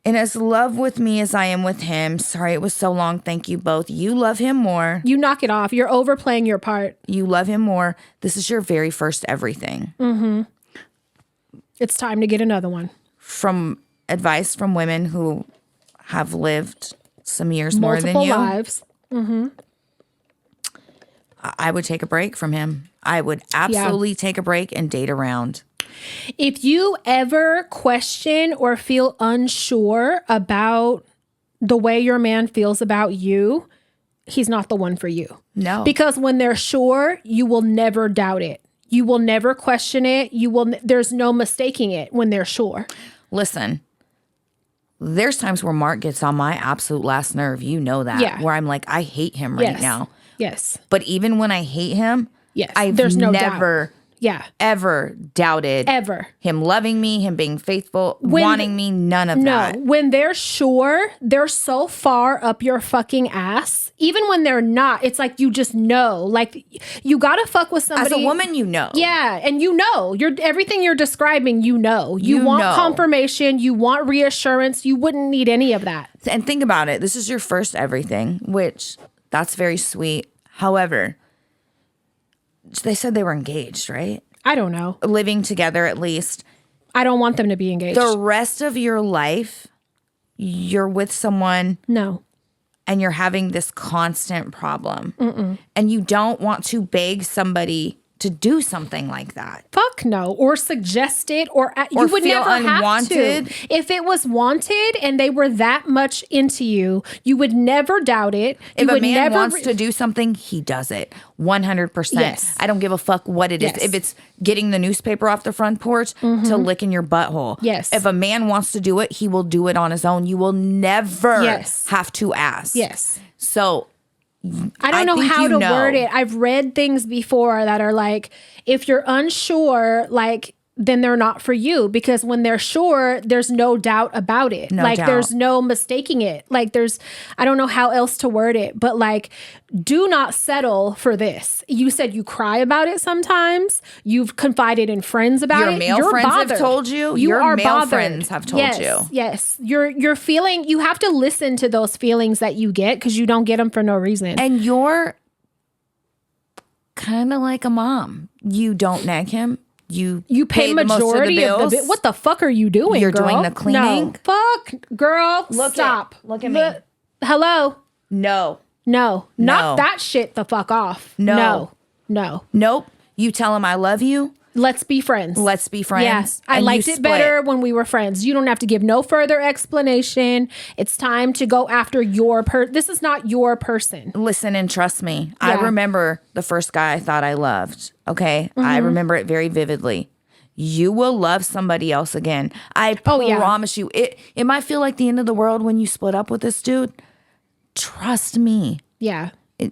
in as love with me as I am with him. Sorry it was so long. Thank you both. You love him more. You knock it off. You're overplaying your part. You love him more. This is your very first everything. It's time to get another one. From advice from women who have lived some years Multiple more than you. lives. I would take a break from him. I would absolutely take a break and date around. If you ever question or feel unsure about the way your man feels about you, he's not the one for you. No. Because when they're sure, you will never doubt it. You will never question it. There's no mistaking it when they're sure. Listen, there's times where Mark gets on my absolute last nerve. You know that. Yeah. Where I'm like, I hate him right now. Yes. But even when I hate him, there's no never ever doubted him loving me, him being faithful, wanting me, none of that. No, when they're sure, they're so far up your fucking ass. Even when they're not, it's like you just know. Like you gotta fuck with somebody. As a woman, you know. Yeah, and you know. Everything you're describing, you know. You want confirmation, you want reassurance. You wouldn't need any of that. And think about it. This is your first everything, which that's very sweet. However, they said they were engaged, right? I don't know. Living together at least. I don't want them to be engaged. The rest of your life, you're with someone. No. And you're having this constant problem. And you don't want to beg somebody to do something like that. Fuck no. Or suggest it or you would feel never unwanted. have to. If it was wanted and they were that much into you, you would never doubt it. If a man wants to do something, he does it. 100%. Yes. I don't give a fuck what it is. Yes. If it's getting the newspaper off the front porch to licking your butthole. Yes. If a man wants to do it, he will do it on his own. You will never have to ask. Yes. So I don't know how to word it. I've read things before that are like, if you're unsure, like, then they're not for you, because when they're sure, there's no doubt about it. There's no mistaking it. Like I don't know how else to word it, but like, do not settle for this. You said you cry about it sometimes. You've confided in friends about it. Your male friends have told you. Your male friends have told you. Yes. You're feeling, you have to listen to those feelings that you get because you don't get them for no reason. And you're kind of like a mom. You don't nag him. You pay the majority of the bills. What the fuck are you doing? You're girl? doing the cleaning. No. Fuck, girl. Stop. Look at me. Hello. No. Knock that shit the fuck off. No. Nope. You tell him I love you. let's be friends. Let's be friends. Yes. I And liked you it better split. when we were friends. You don't have to give no further explanation. It's time to go after this is not your person. Listen and trust me. I Yeah. remember the first guy I thought I loved. Okay. I remember it very vividly. You will love somebody else again. I promise you. It might feel like the end of the world when you split up with this dude. Trust me. Yeah.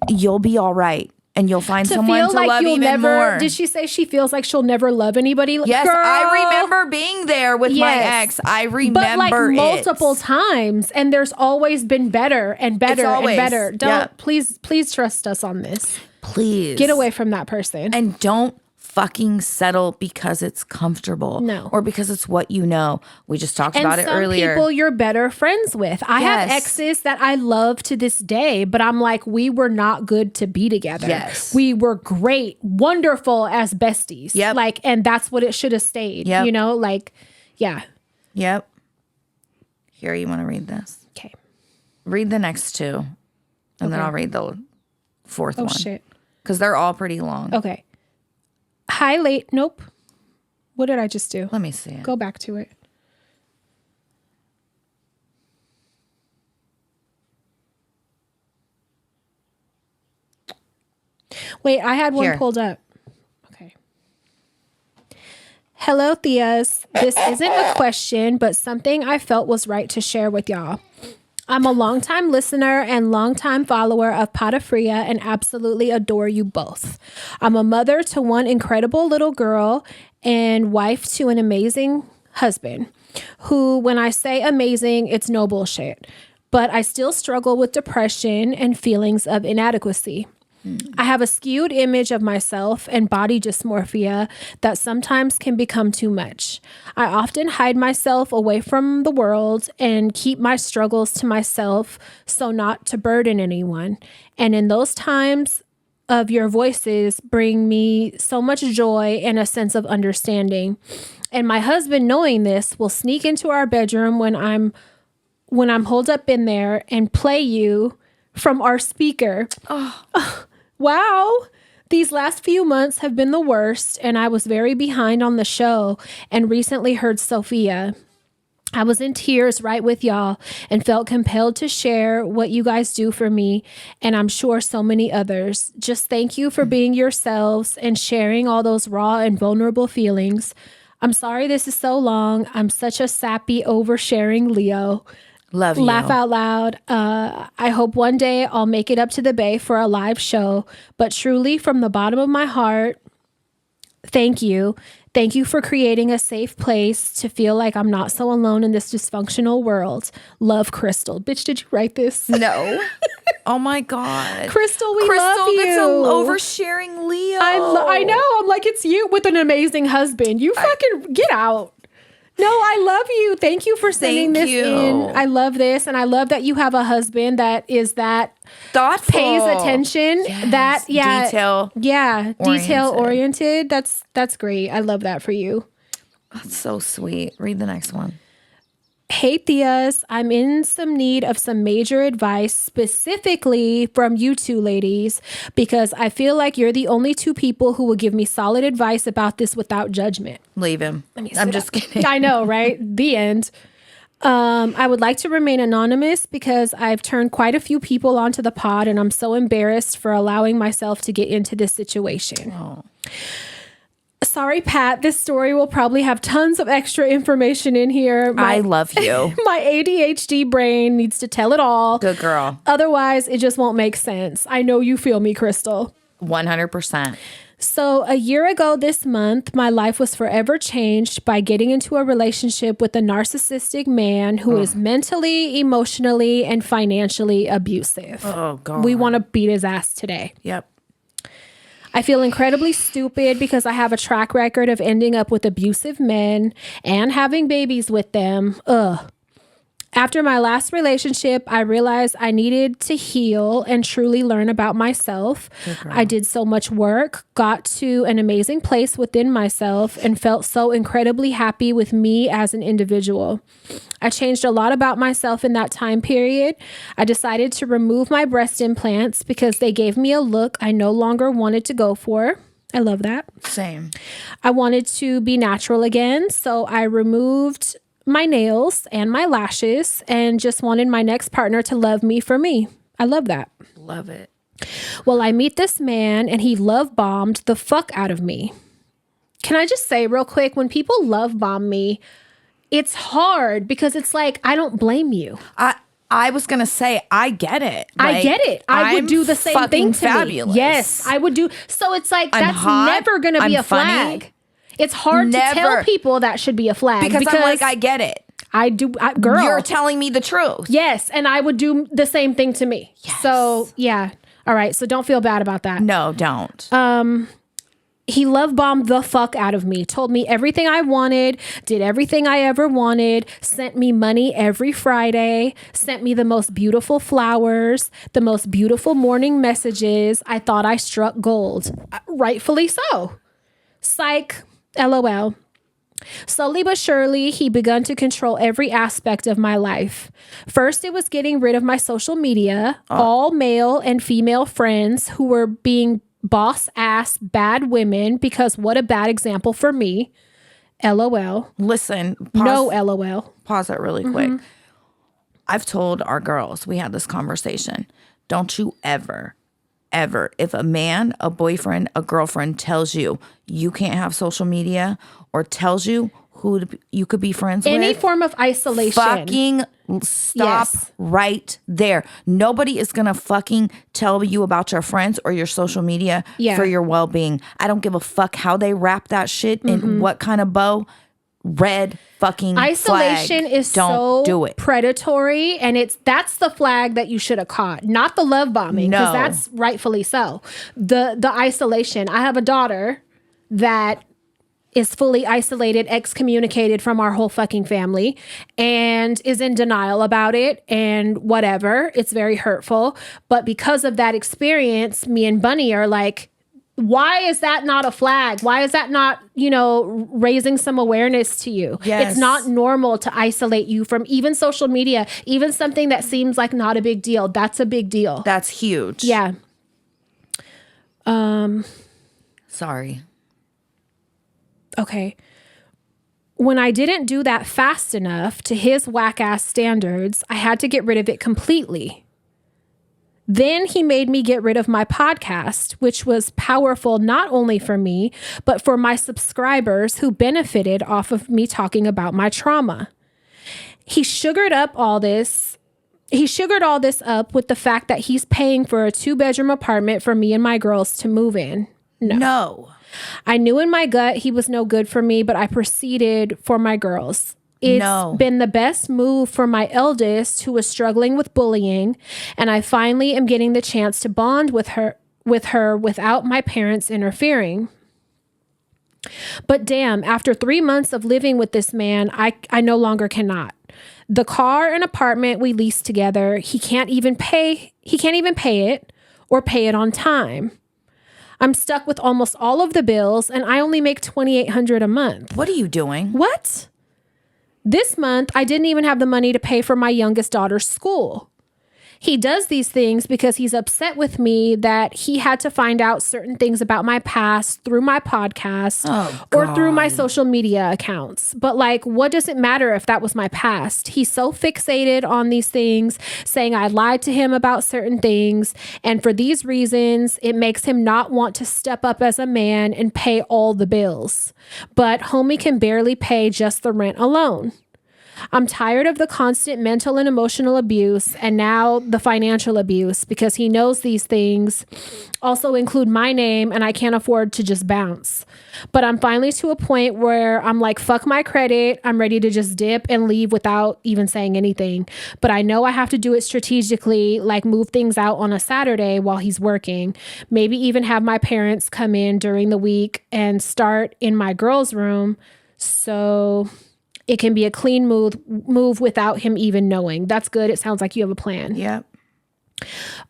You'll be all right. And you'll find To someone feel to like love you'll even never, more. did she say she feels like she'll never love anybody? Yes, Girl. I remember being there with my Yes. ex. I remember But like it. multiple times, and there's always been better and better and always- better. Don't yeah. please trust us on this. Please. Get away from that person. And don't fucking settle because it's comfortable. No. Or because it's what you know. We just talked And about it some earlier. people you're better friends with. I have Yes. exes that I love to this day, but I'm like, we were not good to be together. Yes. We were great, wonderful as besties. Yep. Like, and that's what it should have stayed. Yep. You know, like, yeah. Yep. Here, you want to read this? Okay. Read the next two. And then Okay. I'll read the fourth Oh one. shit. Because they're all pretty long. Okay. Hi, late. Nope. What did I just do? Let me see it. Go back to it. Wait, I had one Here. pulled up. Okay. Hello, Theas. This isn't a question, but something I felt was right to share with y'all. I'm a longtime listener and longtime follower of Patafria and absolutely adore you both. I'm a mother to one incredible little girl and wife to an amazing husband who, when I say amazing, it's no bullshit. But I still struggle with depression and feelings of inadequacy. I have a skewed image of myself and body dysmorphia that sometimes can become too much. I often hide myself away from the world and keep my struggles to myself so not to burden anyone. And in those times of your voices bring me so much joy and a sense of understanding. And my husband, knowing this, will sneak into our bedroom when I'm holed up in there and play you from our speaker. Wow. These last few months have been the worst, and I was very behind on the show and recently heard Sophia. I was in tears right with y'all and felt compelled to share what you guys do for me, and I'm sure so many others. Just thank you for being yourselves and sharing all those raw and vulnerable feelings. I'm sorry this is so long. I'm such a sappy, oversharing Leo. Love you. Laugh out loud. I hope one day I'll make it up to the Bay for a live show. But truly, from the bottom of my heart, thank you. Thank you for creating a safe place to feel like I'm not so alone in this dysfunctional world. Love, Crystal. Bitch, did you write this? No. Oh my God. Crystal, we Crystal, love you. that's an oversharing Leo. I know. I'm like, it's you with an amazing husband. You fucking get out. No, I love you. Thank you for sending Thank this you. in. I love this. And I love that you have a husband that is that Thoughtful. pays attention. Yes. That, yeah. Detail. Yeah. Detail oriented. oriented. That's great. I love that for you. That's so sweet. Read the next one. Hey, Theas, I'm in some need of some major advice, specifically from you two ladies, because I feel like you're the only two people who will give me solid advice about this without judgment. Leave him. I'm sit just up. kidding. I know, right? The end. I would like to remain anonymous because I've turned quite a few people onto the pod and I'm so embarrassed for allowing myself to get into this situation. Oh. Sorry, Pat. This story will probably have tons of extra information in here. I love you. My ADHD brain needs to tell it all. Good girl. Otherwise, it just won't make sense. I know you feel me, Crystal. 100%. So a year ago this month, my life was forever changed by getting into a relationship with a narcissistic man who is mentally, emotionally, and financially abusive. Oh, God. We want to beat his ass today. Yep. I feel incredibly stupid because I have a track record of ending up with abusive men and having babies with them. Ugh. After my last relationship, I realized I needed to heal and truly learn about myself. I did so much work, got to an amazing place within myself, and felt so incredibly happy with me as an individual. I changed a lot about myself in that time period. I decided to remove my breast implants because they gave me a look I no longer wanted to go for. I love that. Same. I wanted to be natural again, so I removed my nails and my lashes and just wanted my next partner to love me for me. I love that. Love it. Well, I meet this man and he love bombed the fuck out of me. Can I just say real quick, when people love bomb me, it's hard because it's like, I don't blame you. I was going to say, I get it. Like, I get it. I would do the same thing to fabulous. me. Yes, I would do. So it's like, I'm that's hot, never going to be I'm a flag. funny. It's hard to tell people that should be a flag. Because I'm like, I get it. I do. Girl. You're telling me the truth. Yes. And I would do the same thing to me. Yes. So yeah. All right. So don't feel bad about that. No, don't. He love bombed the fuck out of me, told me everything I wanted, did everything I ever wanted, sent me money every Friday, sent me the most beautiful flowers, the most beautiful morning messages. I thought I struck gold. Rightfully so. Psych. LOL. Slowly but surely, he begun to control every aspect of my life. First, it was getting rid of my social media, all male and female friends who were being boss ass bad women, because what a bad example for me. LOL. Listen. No LOL. Pause it really quick. I've told our girls, we had this conversation. Don't you ever, if a man, a boyfriend, a girlfriend tells you you can't have social media or tells you who you could be friends with. Any form of isolation. Fucking stop right there. Nobody is going to fucking tell you about your friends or your social media for your well-being. I don't give a fuck how they wrap that shit in what kind of bow. Red fucking isolation flag. is Don't do it. Predatory, and that's the flag that you should have caught, not the love bombing, because that's rightfully so. The isolation. I have a daughter that is fully isolated, excommunicated from our whole fucking family, and is in denial about it and whatever. It's very hurtful. But because of that experience, me and Bunny are like, why is that not a flag? Why is that not, raising some awareness to you? Yes. It's not normal to isolate you from even social media, even something that seems like not a big deal. That's a big deal. That's huge. Yeah. Sorry. Okay. When I didn't do that fast enough to his whack-ass standards, I had to get rid of it completely. Then he made me get rid of my podcast, which was powerful not only for me, but for my subscribers who benefited off of me talking about my trauma. He sugared all this up with the fact that he's paying for a 2-bedroom apartment for me and my girls to move in. No. I knew in my gut he was no good for me, but I proceeded for my girls. It's been the best move for my eldest, who was struggling with bullying, and I finally am getting the chance to bond with her without my parents interfering. But damn, after 3 months of living with this man, I no longer cannot. The car and apartment we leased together, he can't even pay it or pay it on time. I'm stuck with almost all of the bills, and I only make $2,800 a month. What are you doing? What? This month, I didn't even have the money to pay for my youngest daughter's school. He does these things because he's upset with me that he had to find out certain things about my past through my podcast or through my social media accounts. But what does it matter if that was my past? He's so fixated on these things, saying I lied to him about certain things. And for these reasons, it makes him not want to step up as a man and pay all the bills. But homie can barely pay just the rent alone. I'm tired of the constant mental and emotional abuse, and now the financial abuse, because he knows these things also include my name and I can't afford to just bounce. But I'm finally to a point where I'm like, fuck my credit. I'm ready to just dip and leave without even saying anything. But I know I have to do it strategically, like move things out on a Saturday while he's working. Maybe even have my parents come in during the week and start in my girls' room. So it can be a clean move without him even knowing. That's good. It sounds like you have a plan. Yep.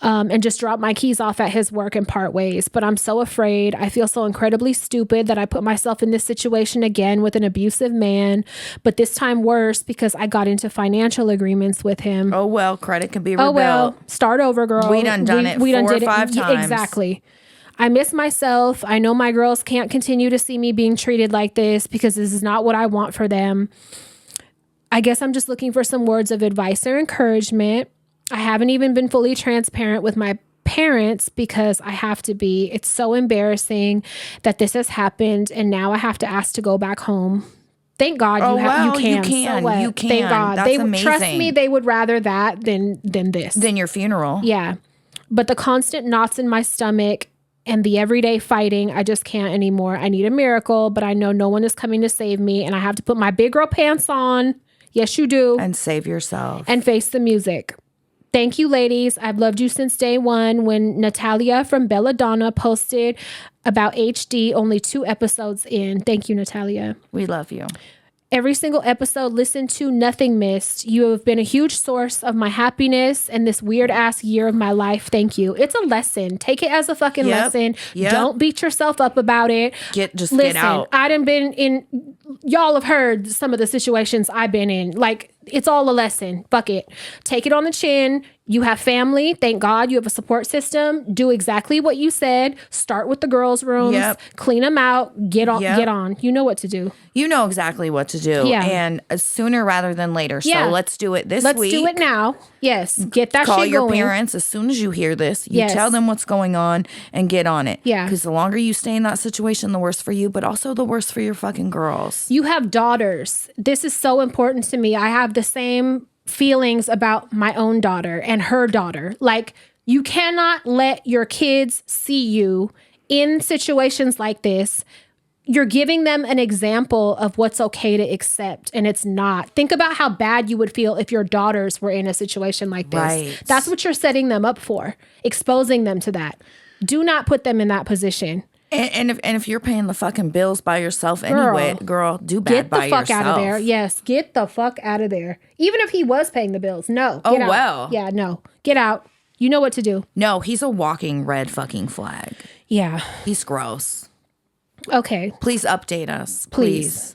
And just drop my keys off at his work and part ways. But I'm so afraid. I feel so incredibly stupid that I put myself in this situation again with an abusive man. But this time worse because I got into financial agreements with him. Oh, well, credit can be rebuilt. Oh, well, start over, girl. We done it 4 or 5 times. Exactly. I miss myself. I know my girls can't continue to see me being treated like this because this is not what I want for them. I guess I'm just looking for some words of advice or encouragement. I haven't even been fully transparent with my parents because I have to be. It's so embarrassing that this has happened, and now I have to ask to go back home. Thank God you can. So what? You can. Thank God. That's amazing. Trust me, they would rather that than this. Than your funeral. Yeah. But the constant knots in my stomach and the everyday fighting, I just can't anymore. I need a miracle, but I know no one is coming to save me, and I have to put my big girl pants on. Yes, you do. And save yourself. And face the music. Thank you, ladies. I've loved you since day one when Natalia from Belladonna posted about HD only 2 episodes in. Thank you, Natalia. We love you. Every single episode listened to, nothing missed. You have been a huge source of my happiness and this weird ass year of my life. Thank you. It's a lesson. Take it as a fucking lesson. Don't beat yourself up about it. Get out. I done been in, y'all have heard some of the situations I've been in. Like, it's all a lesson. Fuck it. Take it on the chin. You have family. Thank God you have a support system. Do exactly what you said. Start with the girls' rooms. Clean them out. Get on. You know what to do. You know exactly what to do. Yeah. And sooner rather than later. So let's do it this week. Let's do it now. Yes. Get that shit going. Call your parents as soon as you hear this. You tell them what's going on and get on it. Yeah. Because the longer you stay in that situation, the worse for you, but also the worse for your fucking girls. You have daughters. This is so important to me. I have the same feelings about my own daughter and her daughter. Like, you cannot let your kids see you in situations like this. You're giving them an example of what's okay to accept, and it's not. Think about how bad you would feel if your daughters were in a situation like this. Right. That's what you're setting them up for, exposing them to that. Do not put them in that position. And if you're paying the fucking bills by yourself anyway, girl, do bad by yourself. Get the fuck out of there. Yes, get the fuck out of there. Even if he was paying the bills, no. Get out. Well. Yeah, no. Get out. You know what to do. No, he's a walking red fucking flag. Yeah. He's gross. Okay. Please update us. Please.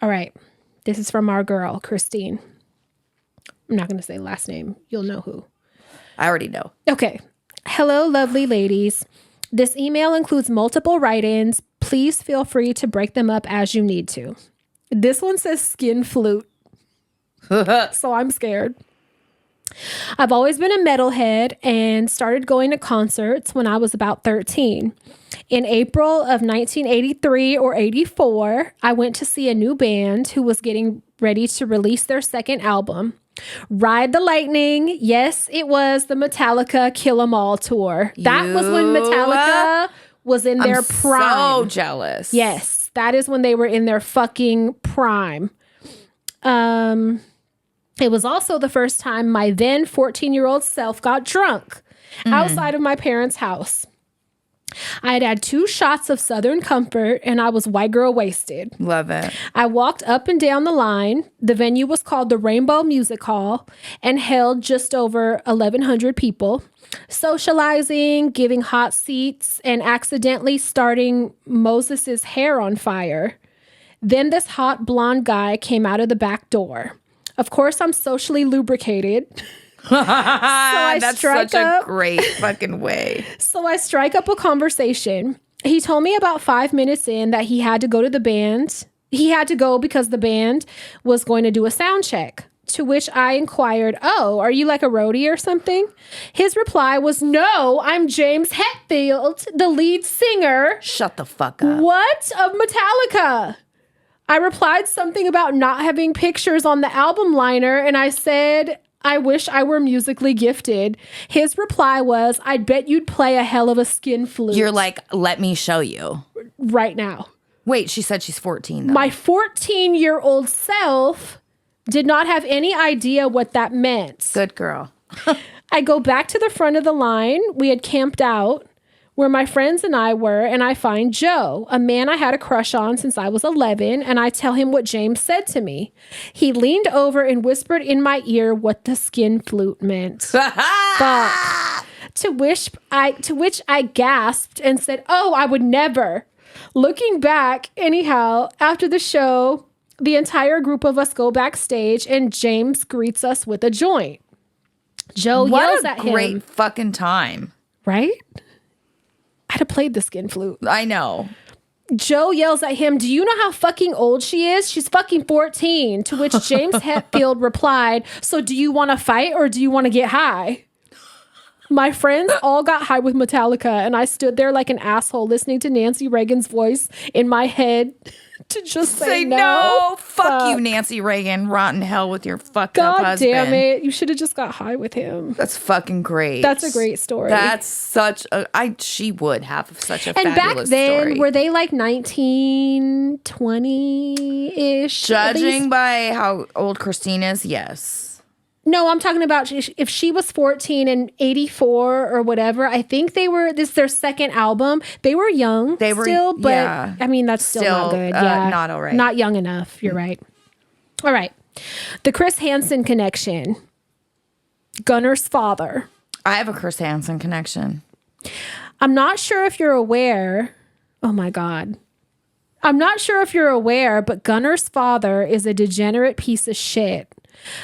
All right. This is from our girl, Christine. I'm not going to say last name. You'll know who. I already know. Okay. Hello, lovely ladies. This email includes multiple write-ins. Please feel free to break them up as you need to. This one says skin flute. So I'm scared. I've always been a metalhead and started going to concerts when I was about 13. In April of 1983 or 84, I went to see a new band who was getting ready to release their second album. Ride the Lightning. Yes, it was the Metallica Kill 'Em All tour. That was when Metallica was in their prime. So jealous. Yes, that is when they were in their fucking prime. It was also the first time my then 14-year-old self got drunk outside of my parents' house. I had had 2 shots of Southern Comfort and I was white girl wasted. Love it. I walked up and down the line. The venue was called the Rainbow Music Hall and held just over 1,100 people, socializing, giving hot seats, and accidentally starting Moses's hair on fire. Then this hot blonde guy came out of the back door. Of course, I'm socially lubricated. That's such a great fucking way. So I strike up a conversation. He told me about 5 minutes in that he had to go to the band. He had to go because the band was going to do a sound check. To which I inquired, "Oh, are you like a roadie or something?" His reply was, "No, I'm James Hetfield, the lead singer." Shut the fuck up. What? Of Metallica. I replied something about not having pictures on the album liner, and I said, "I wish I were musically gifted." His reply was, "I'd bet you'd play a hell of a skin flute." You're like, "Let me show you." Right now. Wait, she said she's 14 though. My 14-year-old self did not have any idea what that meant. Good girl. I go back to the front of the line. We had camped out where my friends and I were, and I find Joe, a man I had a crush on since I was 11, and I tell him what James said to me. He leaned over and whispered in my ear what the skin flute meant. Fuck. To which I gasped and said, "Oh, I would never." Looking back, anyhow, after the show, the entire group of us go backstage, and James greets us with a joint. Joe yells at him. What a great fucking time. Right? could have played the skin flute. I know. Joe yells at him, do you know how fucking old she is? She's fucking 14. To which James Hetfield replied, so do you want to fight or do you want to get high? My friends all got high with Metallica, and I stood there like an asshole listening to Nancy Reagan's voice in my head to just say no. Fuck you, Nancy Reagan. Rotten hell with your fucked up God husband. damn it. You should have just got high with him. That's fucking great. That's a great story. That's such a... she would have such a and fabulous back then, story. were they like 19, 20-ish? Judging by how old Christine is, yes. No, I'm talking about if she was 14 and 84 or whatever. I think they were, this is their second album. They were young still, but yeah. I mean, that's still not good. Yeah. Not all right. Not young enough. You're right. All right. The Chris Hansen connection. Gunner's father. I have a Chris Hansen connection. I'm not sure if you're aware. Oh my God. I'm not sure if you're aware, but Gunner's father is a degenerate piece of shit.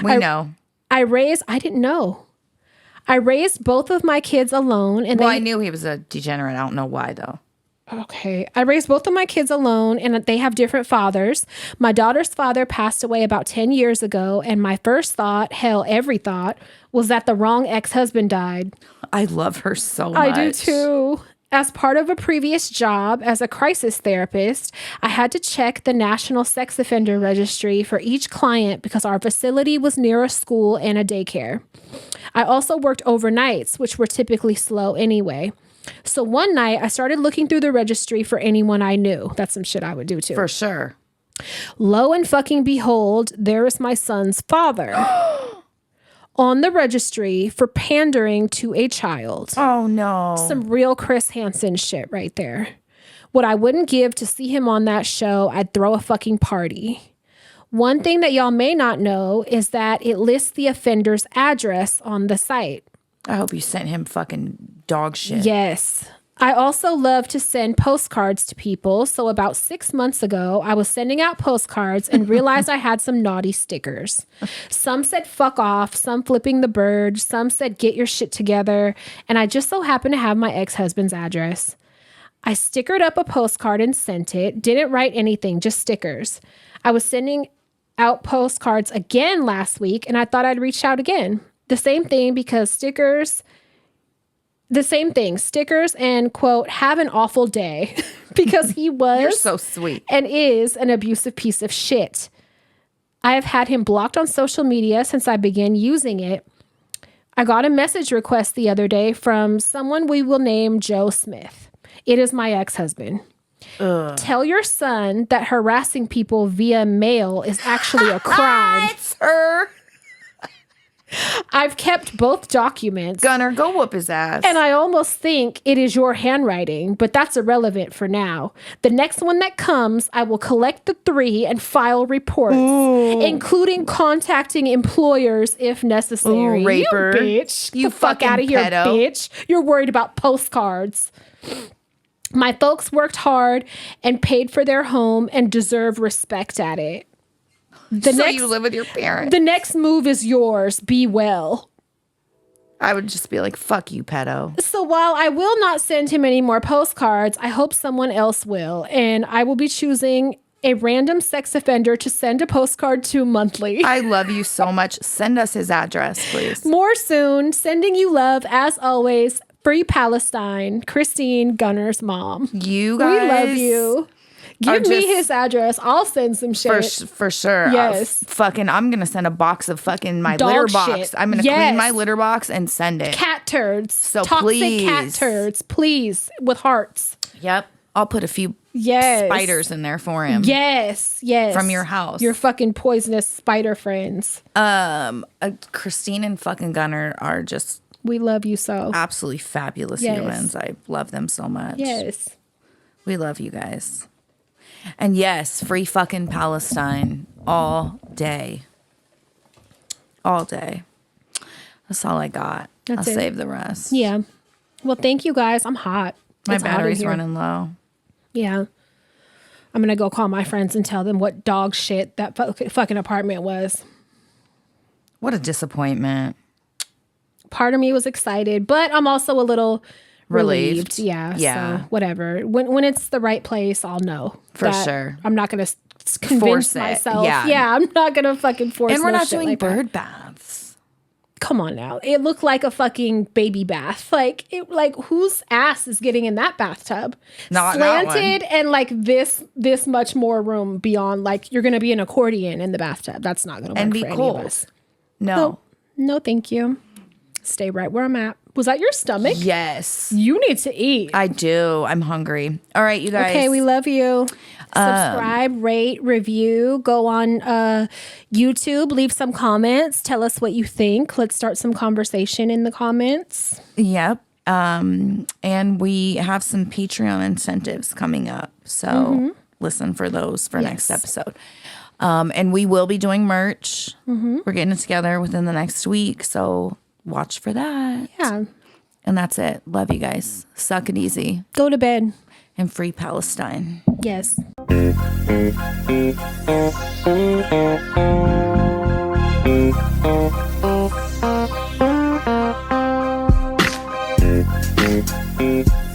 We know. I didn't know. I raised both of my kids alone. And I knew he was a degenerate. I don't know why, though. Okay. I raised both of my kids alone, and they have different fathers. My daughter's father passed away about 10 years ago, and my first thought, hell, every thought, was that the wrong ex-husband died. I love her so much. I do, too. As part of a previous job as a crisis therapist, I had to check the National Sex Offender Registry for each client because our facility was near a school and a daycare. I also worked overnights, which were typically slow anyway. So one night, I started looking through the registry for anyone I knew. That's some shit I would do, too. For sure. Lo and fucking behold, there is my son's father on the registry for pandering to a child. Oh, no. Some real Chris Hansen shit right there. What I wouldn't give to see him on that show, I'd throw a fucking party. One thing that y'all may not know is that it lists the offender's address on the site. I hope you sent him fucking dog shit. Yes. I also love to send postcards to people. So about 6 months ago, I was sending out postcards and realized I had some naughty stickers. Some said fuck off, some flipping the bird, some said get your shit together. And I just so happened to have my ex-husband's address. I stickered up a postcard and sent it. Didn't write anything, just stickers. I was sending out postcards again last week and I thought I'd reach out again. The same thing because stickers and quote, have an awful day because he was You're so sweet and is an abusive piece of shit. I have had him blocked on social media since I began using it. I got a message request the other day from someone we will name Joe Smith. It is my ex-husband. Tell your son that harassing people via mail is actually a crime. It's her. I've kept both documents. Gunner, go whoop his ass. And I almost think it is your handwriting, but that's irrelevant for now. The next one that comes, I will collect the 3 and file reports, including contacting employers if necessary. Ooh, raper. You bitch. You Get the fuck fucking out of here, pedo. bitch. You're worried about postcards. My folks worked hard and paid for their home and deserve respect at it. You live with your parents. The next move is yours. Be well. I would just be like, fuck you, pedo. So while I will not send him any more postcards, I hope someone else will. And I will be choosing a random sex offender to send a postcard to monthly. I love you so much. Send us his address, please. More soon. Sending you love, as always. Free Palestine. Christine, Gunner's mom. You guys. We love you. Give me his address. I'll send some shit. For sure. Yes. I'm going to send a box of fucking my Dog litter box. shit. I'm going to clean my litter box and send it. Cat turds. So Toxic cat please. turds. Please. With hearts. Yep. I'll put a few Yes. spiders in there for him. Yes. Yes. From your house. Your fucking poisonous spider friends. Christine and fucking Gunner are just We love you so. absolutely fabulous Yes. humans. I love them so much. Yes. We love you guys. And yes, free fucking Palestine all day. All day. That's all I got. I'll save the rest. Yeah. Well, thank you guys. I'm hot. My It's hot in battery's here. running low. Yeah. I'm going to go call my friends and tell them what dog shit that fucking apartment was. What a disappointment. Part of me was excited, but I'm also a little relieved. Yeah. Yeah. So whatever. When it's the right place, I'll know. For sure. I'm not going to convince Force it. myself. Yeah. Yeah. I'm not going to fucking force And we're no not shit doing like that. bird baths. Come on now. It looked like a fucking baby bath. Like whose ass is getting in that bathtub? Not that slanted one. and like this much more room beyond, like you're gonna be an accordion in the bathtub. That's not gonna work And be for any cold. of us. No. No, thank you. Stay right where I'm at. Was that your stomach? Yes. You need to eat. I do. I'm hungry. All right, you guys. Okay, we love you. Subscribe, rate, review. Go on YouTube. Leave some comments. Tell us what you think. Let's start some conversation in the comments. Yep. And we have some Patreon incentives coming up. So listen for those for next episode. And we will be doing merch. We're getting it together within the next week. So watch for that. Yeah. And that's it. Love you guys. Suck it easy. Go to bed. And free Palestine. Yes. Thank you.